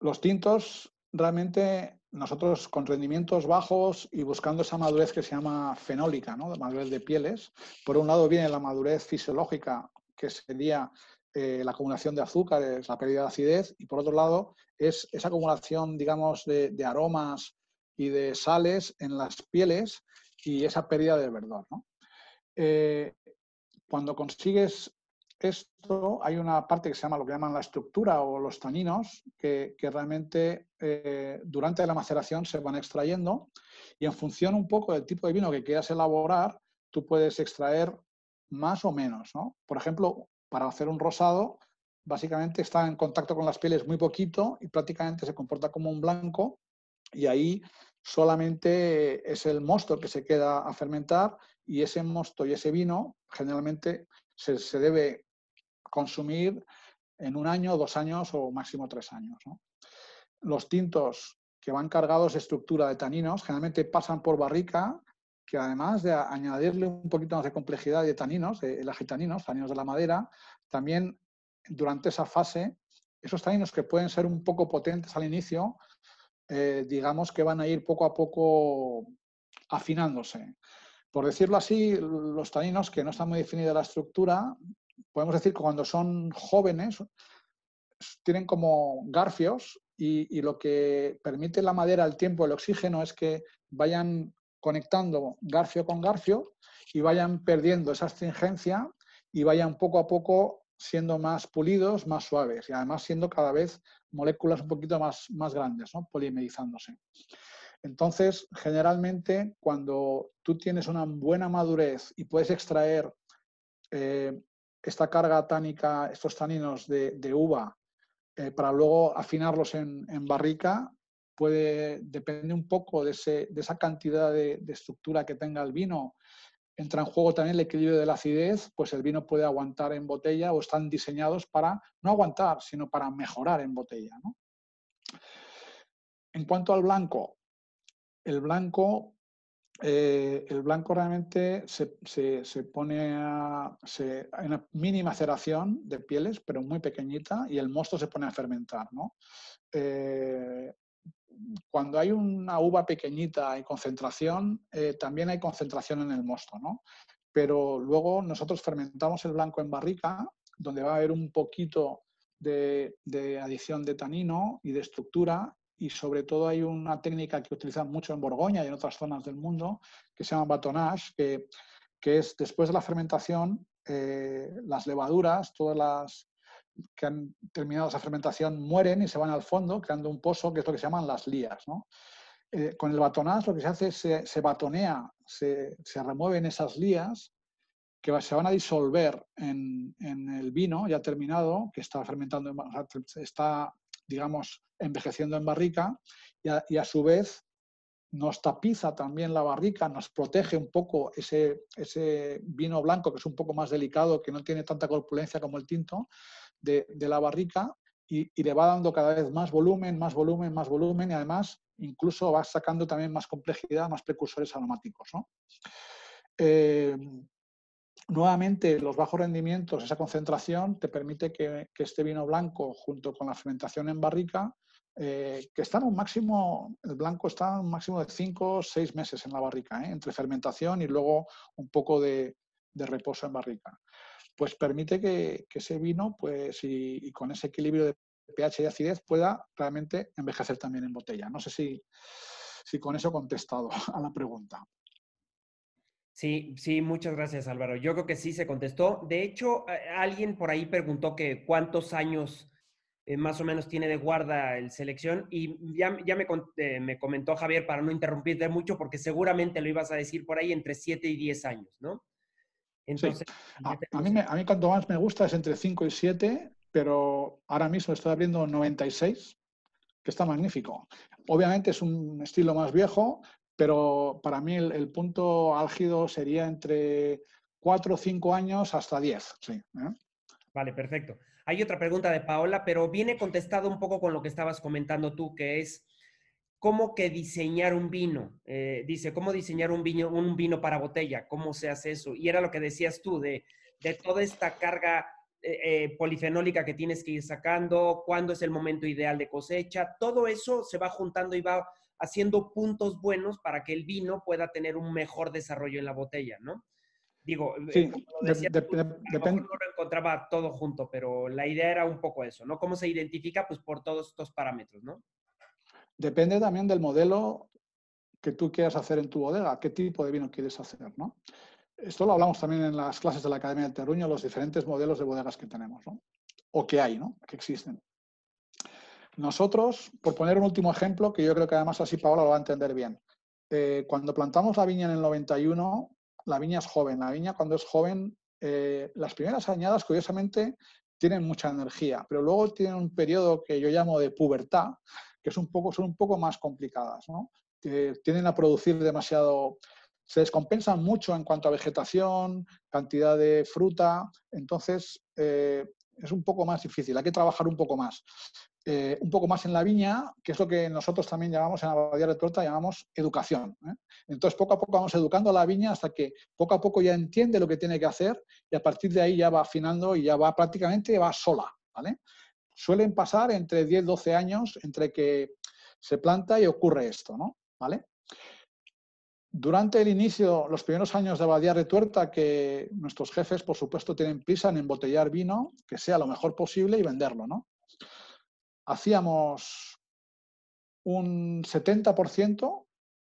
Los tintos, realmente, nosotros con rendimientos bajos y buscando esa madurez que se llama fenólica, ¿no? De madurez de pieles, por un lado viene la madurez fisiológica, que sería la acumulación de azúcares, la pérdida de acidez, y por otro lado es esa acumulación, digamos, de aromas y de sales en las pieles y esa pérdida del verdor, ¿no? Cuando consigues esto, hay una parte que se llama lo que llaman la estructura o los taninos, que realmente durante la maceración se van extrayendo y en función un poco del tipo de vino que quieras elaborar, tú puedes extraer más o menos, ¿no? Por ejemplo, para hacer un rosado, básicamente está en contacto con las pieles muy poquito y prácticamente se comporta como un blanco y ahí solamente es el mosto que se queda a fermentar y ese mosto y ese vino generalmente se debe consumir en 1 año, 2 años o máximo 3 años, ¿no? Los tintos que van cargados de estructura de taninos generalmente pasan por barrica, que además de añadirle un poquito más de complejidad de taninos, el agitaninos, taninos de la madera, también durante esa fase, esos taninos que pueden ser un poco potentes al inicio, digamos que van a ir poco a poco afinándose. Por decirlo así, los taninos que no están muy definida la estructura, podemos decir que cuando son jóvenes tienen como garfios y lo que permite la madera al tiempo, el oxígeno, es que vayan conectando garfio con garfio y vayan perdiendo esa astringencia y vayan poco a poco siendo más pulidos, más suaves y además siendo cada vez moléculas un poquito más grandes, ¿no? Polimerizándose. Entonces, generalmente, cuando tú tienes una buena madurez y puedes extraer esta carga tánica, estos taninos de uva, para luego afinarlos en barrica, depende un poco de esa cantidad de estructura que tenga el vino. Entra en juego también el equilibrio de la acidez, pues el vino puede aguantar en botella o están diseñados para no aguantar, sino para mejorar en botella, ¿no? En cuanto al blanco, el blanco realmente se pone hay una mini maceración de pieles, pero muy pequeñita, y el mosto se pone a fermentar, ¿no? Cuando hay una uva pequeñita en concentración, también hay concentración en el mosto, ¿no? Pero luego nosotros fermentamos el blanco en barrica, donde va a haber un poquito de adición de tanino y de estructura, y sobre todo hay una técnica que utilizan mucho en Borgoña y en otras zonas del mundo, que se llama batonnage, que es después de la fermentación, las levaduras, todas las que han terminado esa fermentación, mueren y se van al fondo, creando un pozo, que es lo que se llaman las lías, ¿no? Con el batonnage lo que se hace es se batonea, se remueven esas lías que se van a disolver en el vino ya terminado, que está fermentando, está, digamos, envejeciendo en barrica, y a su vez nos tapiza también la barrica, nos protege un poco ese vino blanco, que es un poco más delicado, que no tiene tanta corpulencia como el tinto, de la barrica, y le va dando cada vez más volumen, más volumen, más volumen, y además incluso va sacando también más complejidad, más precursores aromáticos, ¿no? nuevamente, los bajos rendimientos, esa concentración, te permite que este vino blanco, junto con la fermentación en barrica, que está en un máximo, el blanco está en un máximo de 5 o 6 meses en la barrica, entre fermentación y luego un poco de reposo en barrica. Pues permite que ese vino, pues, y con ese equilibrio de pH y acidez, pueda realmente envejecer también en botella. No sé si con eso he contestado a la pregunta. Sí, sí, muchas gracias, Álvaro. Yo creo que sí se contestó. De hecho, alguien por ahí preguntó que cuántos años más o menos tiene de guarda el selección y me comentó Javier para no interrumpirte mucho porque seguramente lo ibas a decir por ahí entre 7 y 10 años, ¿no? Sí, Entonces, ya a tenemos. mí cuanto más me gusta es entre 5 y 7, pero ahora mismo estoy abriendo 96, que está magnífico. Obviamente es un estilo más viejo, pero para mí el punto álgido sería entre 4 o 5 años hasta 10. Sí, ¿eh? Vale, perfecto. Hay otra pregunta de Paola, pero viene contestado un poco con lo que estabas comentando tú, que es cómo que diseñar un vino. Dice, ¿cómo diseñar un vino para botella? ¿Cómo se hace eso? Y era lo que decías tú, de toda esta carga polifenólica que tienes que ir sacando, cuándo es el momento ideal de cosecha. Todo eso se va juntando y va haciendo puntos buenos para que el vino pueda tener un mejor desarrollo en la botella, ¿no? Digo, Sí, como lo decías tú, a lo mejor depende. no lo encontraba todo junto, pero la idea era un poco eso, ¿no? ¿Cómo se identifica? Pues por todos estos parámetros, ¿no? Depende también del modelo que tú quieras hacer en tu bodega, qué tipo de vino quieres hacer, ¿no? Esto lo hablamos también en las clases de la Academia del Terruño, los diferentes modelos de bodegas que tenemos, ¿no? O que hay, ¿no? Que existen. Nosotros, por poner un último ejemplo, que yo creo que además así Paola lo va a entender bien, cuando plantamos la viña en el 91, la viña es joven. La viña cuando es joven, las primeras añadas, curiosamente, tienen mucha energía, pero luego tienen un periodo que yo llamo de pubertad, que son un poco más complicadas, ¿no? Que tienden a producir demasiado, se descompensan mucho en cuanto a vegetación, cantidad de fruta, entonces es un poco más difícil, hay que trabajar un poco más en la viña, que es lo que nosotros también llamamos en Abadía de Tuerta, llamamos educación, ¿eh? Entonces, poco a poco vamos educando a la viña hasta que poco a poco ya entiende lo que tiene que hacer y a partir de ahí ya va afinando y ya va prácticamente va sola, ¿vale? Suelen pasar entre 10 12 años entre que se planta y ocurre esto, ¿no? ¿Vale? Durante el inicio, los primeros años de Abadía de Tuerta, que nuestros jefes, por supuesto, tienen prisa en embotellar vino, que sea lo mejor posible y venderlo, ¿no? Hacíamos un 70%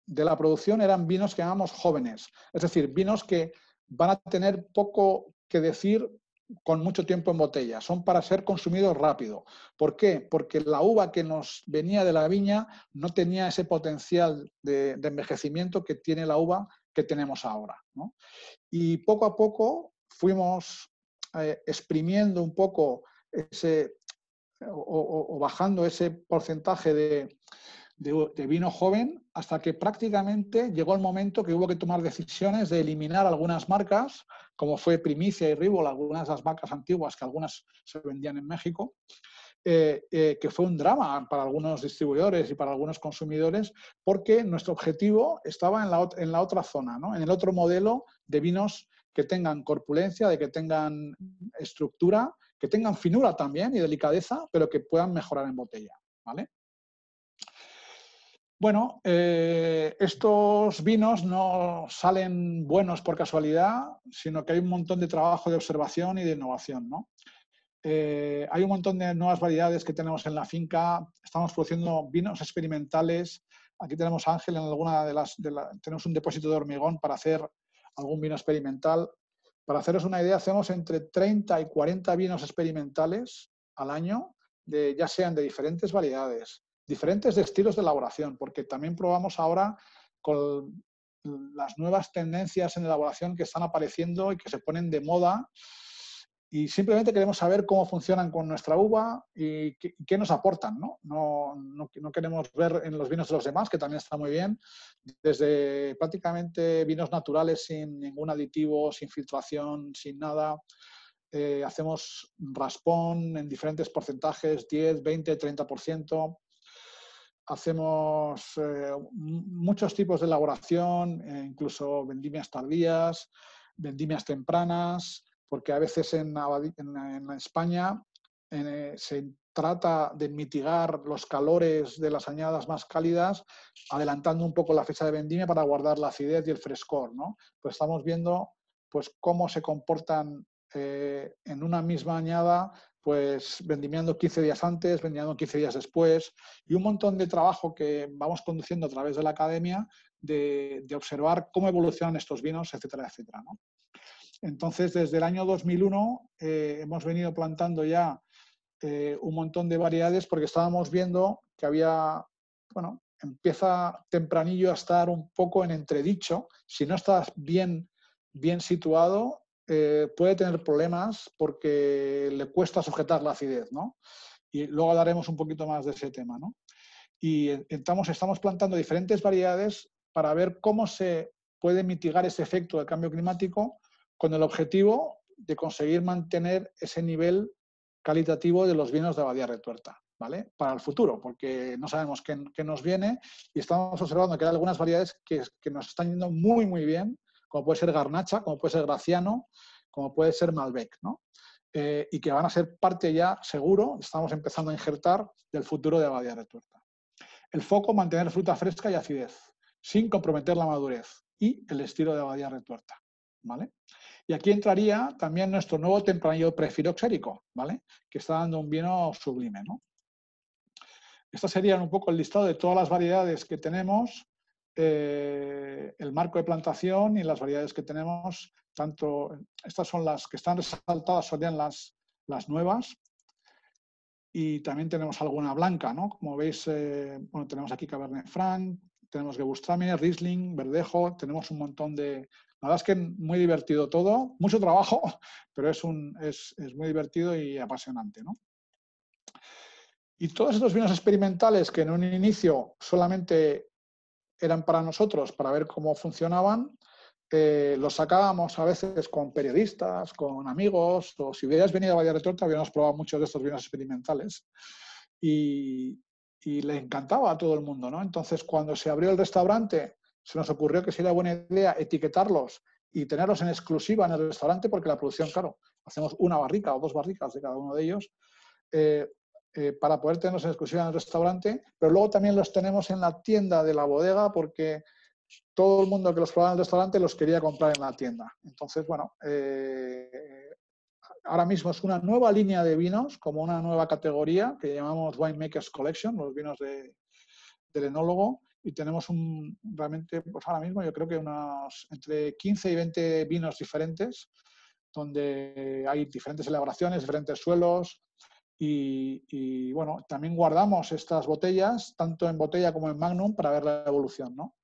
de la producción eran vinos que llamamos jóvenes, es decir, vinos que van a tener poco que decir con mucho tiempo en botella, son para ser consumidos rápido. ¿Por qué? Porque la uva que nos venía de la viña no tenía ese potencial de envejecimiento que tiene la uva que tenemos ahora, ¿no? Y poco a poco fuimos exprimiendo un poco ese, o bajando ese porcentaje de vino joven hasta que prácticamente llegó el momento que hubo que tomar decisiones de eliminar algunas marcas, como fue Primicia y Ribol, algunas de las marcas antiguas que algunas se vendían en México, que fue un drama para algunos distribuidores y para algunos consumidores, porque nuestro objetivo estaba en la otra zona, ¿no? En el otro modelo de vinos que tengan corpulencia, de que tengan estructura, que tengan finura también y delicadeza, pero que puedan mejorar en botella, ¿vale? Bueno, estos vinos no salen buenos por casualidad, sino que hay un montón de trabajo de observación y de innovación, ¿no? Hay un montón de nuevas variedades que tenemos en la finca. Estamos produciendo vinos experimentales. Aquí tenemos a Ángel en alguna tenemos un depósito de hormigón para hacer algún vino experimental. Para haceros una idea, hacemos entre 30 y 40 vinos experimentales al año, ya sean de diferentes variedades, diferentes de estilos de elaboración, porque también probamos ahora con las nuevas tendencias en elaboración que están apareciendo y que se ponen de moda. Y simplemente queremos saber cómo funcionan con nuestra uva y qué nos aportan, ¿no? No queremos ver en los vinos de los demás, que también está muy bien, desde prácticamente vinos naturales sin ningún aditivo, sin filtración, sin nada. Hacemos raspón en diferentes porcentajes, 10, 20, 30%. Hacemos muchos tipos de elaboración, incluso vendimias tardías. vendimias tempranas, porque a veces en España se trata de mitigar los calores de las añadas más cálidas, adelantando un poco la fecha de vendimia para guardar la acidez y el frescor, ¿no? Pues estamos viendo pues, cómo se comportan en una misma añada, pues vendimiando 15 días antes, vendimiando 15 días después, y un montón de trabajo que vamos conduciendo a través de la academia de observar cómo evolucionan estos vinos, etcétera, etcétera, ¿no? Entonces, desde el año 2001 hemos venido plantando ya un montón de variedades porque estábamos viendo que había, bueno, empieza tempranillo a estar un poco en entredicho. Si no estás bien situado, puede tener problemas porque le cuesta sujetar la acidez, ¿no? Y luego hablaremos un poquito más de ese tema, ¿no? Y estamos plantando diferentes variedades para ver cómo se puede mitigar ese efecto del cambio climático con el objetivo de conseguir mantener ese nivel calitativo de los vinos de Abadía Retuerta, ¿vale? Para el futuro, porque no sabemos qué nos viene y estamos observando que hay algunas variedades que nos están yendo muy, muy bien, como puede ser Garnacha, como puede ser Graciano, como puede ser Malbec, ¿no? Y que van a ser parte ya, seguro, estamos empezando a injertar del futuro de Abadía Retuerta. El foco, mantener fruta fresca y acidez, sin comprometer la madurez y el estilo de Abadía Retuerta, ¿vale? Y aquí entraría también nuestro nuevo tempranillo prefiloxérico, ¿vale? Que está dando un vino sublime, ¿no? Estas serían un poco el listado de todas las variedades que tenemos, el marco de plantación y las variedades que tenemos. Tanto, estas son las que están resaltadas, serían las nuevas. Y también tenemos alguna blanca, ¿no? Como veis, bueno, tenemos aquí Cabernet Franc, tenemos Gewürztraminer, Riesling, Verdejo, tenemos un montón de... La verdad es que muy divertido todo, mucho trabajo, pero es muy divertido y apasionante, ¿no? Y todos estos vinos experimentales que en un inicio solamente eran para nosotros, para ver cómo funcionaban, los sacábamos a veces con periodistas, con amigos, o si hubierais venido a Abadía Retuerta, habíamos probado muchos de estos vinos experimentales y le encantaba a todo el mundo, ¿no? Entonces, cuando se abrió el restaurante, se nos ocurrió que sería buena idea etiquetarlos y tenerlos en exclusiva en el restaurante, porque la producción, claro, hacemos una barrica o 2 barricas de cada uno de ellos, para poder tenerlos en exclusiva en el restaurante, pero luego también los tenemos en la tienda de la bodega porque todo el mundo que los probaba en el restaurante los quería comprar en la tienda. Entonces, bueno, ahora mismo es una nueva línea de vinos, como una nueva categoría que llamamos Winemakers Collection, los vinos del enólogo, y tenemos realmente, pues ahora mismo yo creo que unos entre 15 y 20 vinos diferentes, donde hay diferentes elaboraciones, diferentes suelos, y bueno, también guardamos estas botellas, tanto en botella como en Magnum, para ver la evolución, ¿no?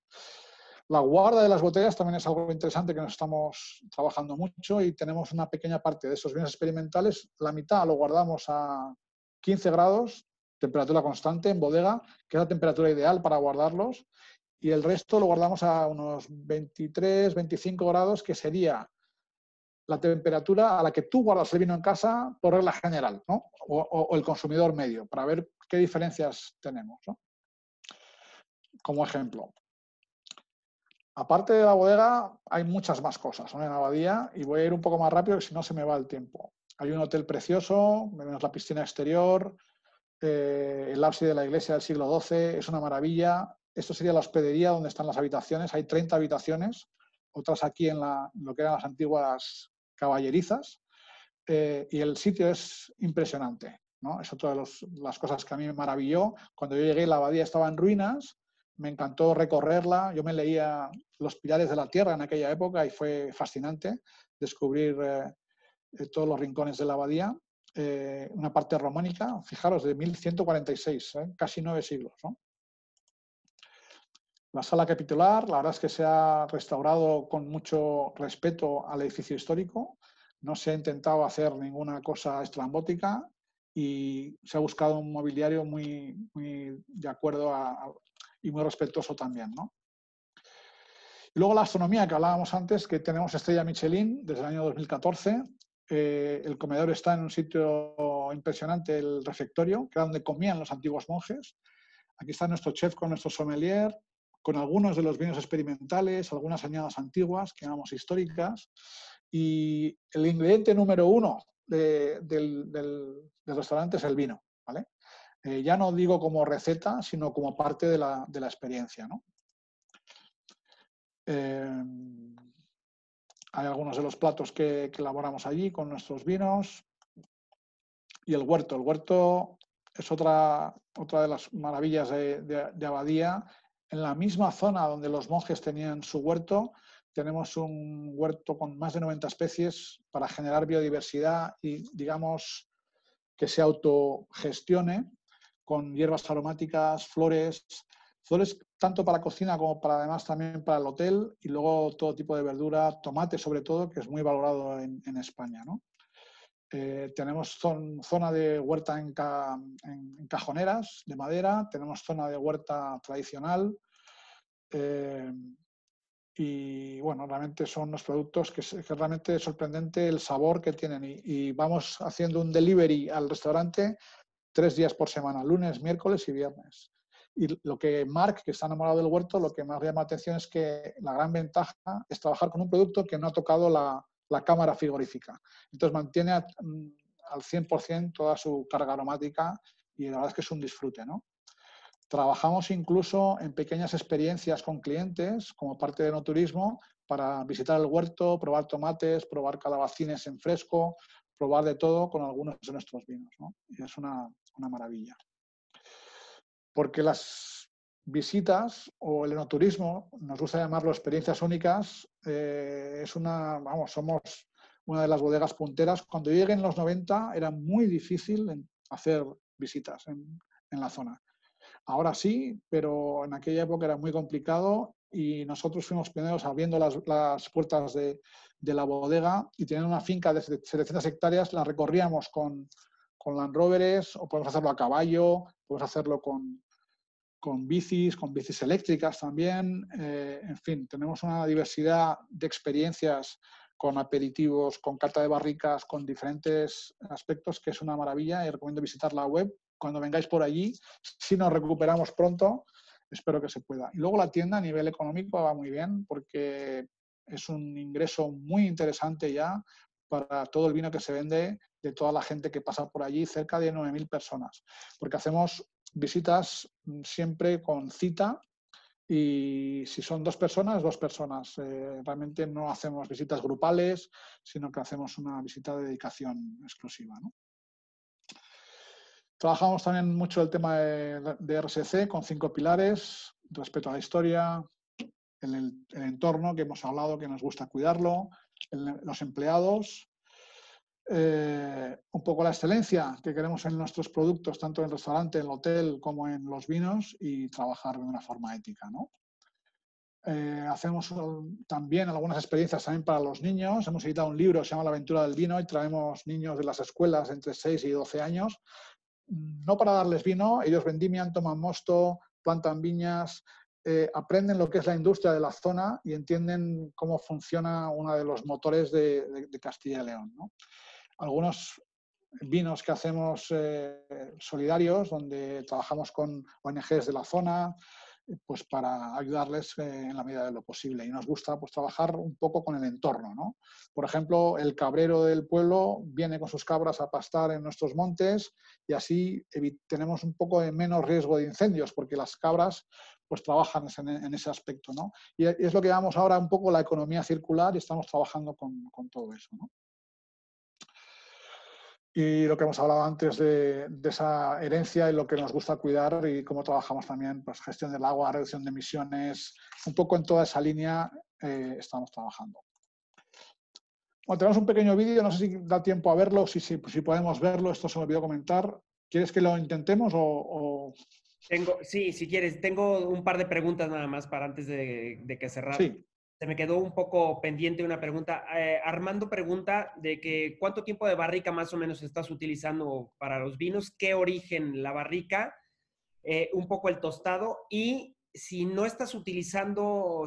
La guarda de las botellas también es algo interesante que nos estamos trabajando mucho y tenemos una pequeña parte de esos vinos experimentales. La mitad lo guardamos a 15 grados, temperatura constante en bodega, que es la temperatura ideal para guardarlos. Y el resto lo guardamos a unos 23, 25 grados, que sería la temperatura a la que tú guardas el vino en casa por regla general, ¿no? O el consumidor medio, para ver qué diferencias tenemos, ¿no? Como ejemplo. Aparte de la bodega, hay muchas más cosas, ¿no? En Abadía, y voy a ir un poco más rápido, que si no se me va el tiempo. Hay un hotel precioso, vemos la piscina exterior, el ábside de la iglesia del siglo XII, es una maravilla. Esto sería la hospedería donde están las habitaciones, hay 30 habitaciones, otras aquí en lo que eran las antiguas caballerizas, y el sitio es impresionante, ¿no? Es otra de las cosas que a mí me maravilló. Cuando yo llegué, la abadía estaba en ruinas, me encantó recorrerla, yo me leía Los pilares de la tierra en aquella época y fue fascinante descubrir todos los rincones de la abadía. Una parte románica, fijaros, de 1146, casi 9 siglos, ¿no? La sala capitular, la verdad es que se ha restaurado con mucho respeto al edificio histórico, no se ha intentado hacer ninguna cosa estrambótica y se ha buscado un mobiliario muy, muy de acuerdo y muy respetuoso también, ¿no? Y luego la astronomía que hablábamos antes, que tenemos estrella Michelin desde el año 2014. El comedor está en un sitio impresionante, el refectorio, que era donde comían los antiguos monjes. Aquí está nuestro chef con nuestro sommelier. con algunos de los vinos experimentales, algunas añadas antiguas, que llamamos históricas, y el ingrediente número uno del restaurante es el vino, ¿vale? Ya no digo como receta, sino como parte de la experiencia, ¿no? Hay algunos de los platos que elaboramos allí con nuestros vinos. Y el huerto. El huerto es otra de las maravillas de Abadía. En la misma zona donde los monjes tenían su huerto, tenemos un huerto con más de 90 especies para generar biodiversidad y, digamos, que se autogestione con hierbas aromáticas, flores tanto para cocina como para además también para el hotel, y luego todo tipo de verdura, tomate sobre todo, que es muy valorado en España, ¿no? Tenemos zona de huerta en cajoneras de madera, tenemos zona de huerta tradicional, y bueno, realmente son unos productos que realmente es sorprendente el sabor que tienen, y vamos haciendo un delivery al restaurante 3 días por semana, lunes, miércoles y viernes. Y lo que Marc, que está enamorado del huerto, lo que más llama la atención es que la gran ventaja es trabajar con un producto que no ha tocado la cámara frigorífica. Entonces mantiene al 100% toda su carga aromática, y la verdad es que es un disfrute, ¿no? Trabajamos incluso en pequeñas experiencias con clientes como parte de enoturismo para visitar el huerto, probar tomates, probar calabacines en fresco, probar de todo con algunos de nuestros vinos, ¿no? Y es una maravilla. Porque las visitas o el enoturismo, nos gusta llamarlo experiencias únicas, somos una de las bodegas punteras. Cuando lleguen los 90 era muy difícil hacer visitas en la zona. Ahora sí, pero en aquella época era muy complicado, y nosotros fuimos pioneros abriendo las puertas de la bodega, y teniendo una finca de 700 hectáreas la recorríamos con Land Rovers, o podemos hacerlo a caballo, podemos hacerlo con bicis eléctricas también. En fin, tenemos una diversidad de experiencias con aperitivos, con carta de barricas, con diferentes aspectos, que es una maravilla, y recomiendo visitar la web cuando vengáis por allí. Si nos recuperamos pronto, espero que se pueda. Y luego la tienda a nivel económico va muy bien, porque es un ingreso muy interesante ya para todo el vino que se vende, de toda la gente que pasa por allí, cerca de 9.000 personas, porque hacemos visitas siempre con cita, y si son 2 personas, 2 personas. Realmente no hacemos visitas grupales, sino que hacemos una visita de dedicación exclusiva, ¿no? Trabajamos también mucho el tema de RSC con 5 pilares: respeto a la historia, el entorno, que hemos hablado, que nos gusta cuidarlo, los empleados, un poco la excelencia que queremos en nuestros productos, tanto en el restaurante, en el hotel, como en los vinos, y trabajar de una forma ética, ¿no? Hacemos también algunas experiencias también para los niños. Hemos editado un libro que se llama La aventura del vino, y traemos niños de las escuelas entre 6 y 12 años, no para darles vino, ellos vendimian, toman mosto, plantan viñas, aprenden lo que es la industria de la zona y entienden cómo funciona uno de los motores de Castilla y León, ¿no? Algunos vinos que hacemos solidarios, donde trabajamos con ONGs de la zona, pues para ayudarles en la medida de lo posible. Y nos gusta pues trabajar un poco con el entorno, ¿no? Por ejemplo, el cabrero del pueblo viene con sus cabras a pastar en nuestros montes, y así tenemos un poco de menos riesgo de incendios, porque las cabras pues trabajan en ese aspecto, ¿no? Y es lo que llamamos ahora un poco la economía circular, y estamos trabajando con todo eso, ¿no? Y lo que hemos hablado antes de esa herencia, y lo que nos gusta cuidar, y cómo trabajamos también, pues gestión del agua, reducción de emisiones, un poco en toda esa línea estamos trabajando. Bueno, tenemos un pequeño vídeo, no sé si da tiempo a verlo, si podemos verlo, esto se me olvidó comentar. ¿Quieres que lo intentemos o...? Sí, si quieres, tengo un par de preguntas nada más para antes de que cerrar. Sí. Se me quedó un poco pendiente una pregunta. Armando pregunta de que ¿cuánto tiempo de barrica más o menos estás utilizando para los vinos? ¿Qué origen la barrica? Un poco el tostado, y si no están utilizando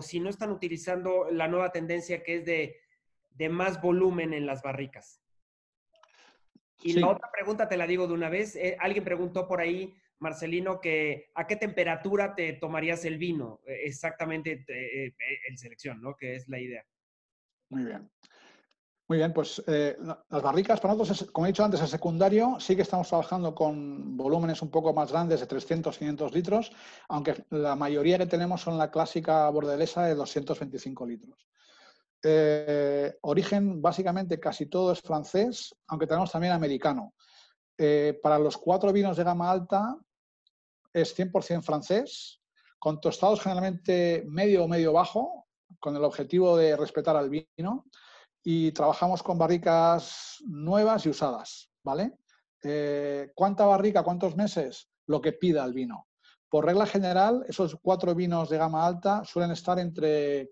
la nueva tendencia que es de más volumen en las barricas. Y Sí. la otra pregunta te la digo de una vez. Alguien preguntó por ahí Marcelino, que ¿a qué temperatura te tomarías el vino? Exactamente en selección, ¿no? Que es la idea. Muy bien. Muy bien, pues las barricas para nosotros, como he dicho antes, el secundario sí que estamos trabajando con volúmenes un poco más grandes de 300, 500 litros, aunque la mayoría que tenemos son la clásica bordelesa de 225 litros. Origen, básicamente, casi todo es francés, aunque tenemos también americano. Para los 4 vinos de gama alta es 100% francés, con tostados generalmente medio o medio bajo, con el objetivo de respetar al vino. Y trabajamos con barricas nuevas y usadas, ¿vale? ¿Cuánta barrica, cuántos meses? Lo que pida el vino. Por regla general, esos 4 vinos de gama alta suelen estar entre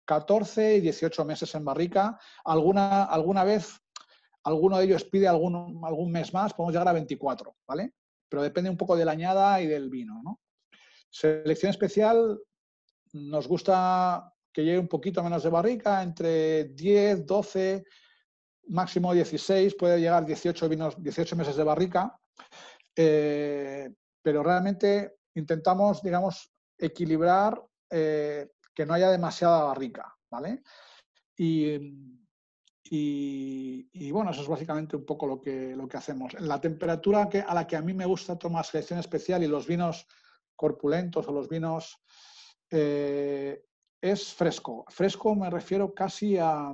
14 y 18 meses en barrica. Alguna vez, alguno de ellos pide algún mes más, podemos llegar a 24, ¿vale? Pero depende un poco de la añada y del vino, ¿no? Selección especial, nos gusta que llegue un poquito menos de barrica, entre 10, 12, máximo 16, puede llegar 18 meses de barrica, pero realmente intentamos, digamos, equilibrar que no haya demasiada barrica, ¿vale? Y bueno, eso es básicamente un poco lo que hacemos. La temperatura a la que a mí me gusta tomar selección especial y los vinos corpulentos o los vinos es fresco. Fresco me refiero casi a,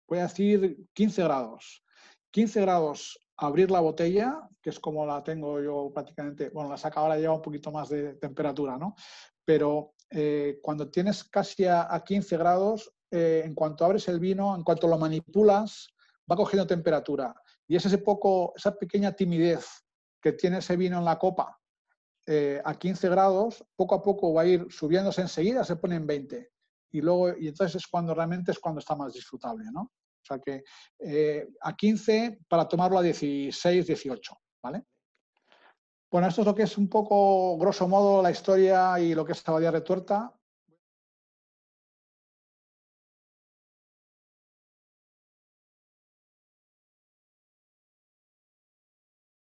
voy a decir, 15 grados. 15 grados, abrir la botella, que es como la tengo yo prácticamente, bueno, la saca ahora, lleva un poquito más de temperatura, ¿no? Pero cuando tienes casi a 15 grados, en cuanto abres el vino, en cuanto lo manipulas, va cogiendo temperatura. Y es esa pequeña timidez que tiene ese vino en la copa, a 15 grados, poco a poco va a ir subiéndose enseguida, se pone en 20. Y entonces es cuando realmente está más disfrutable, ¿no? O sea que a 15 para tomarlo a 16, 18, ¿vale? Bueno, esto es lo que es un poco, grosso modo, la historia y lo que es Abadía Retuerta.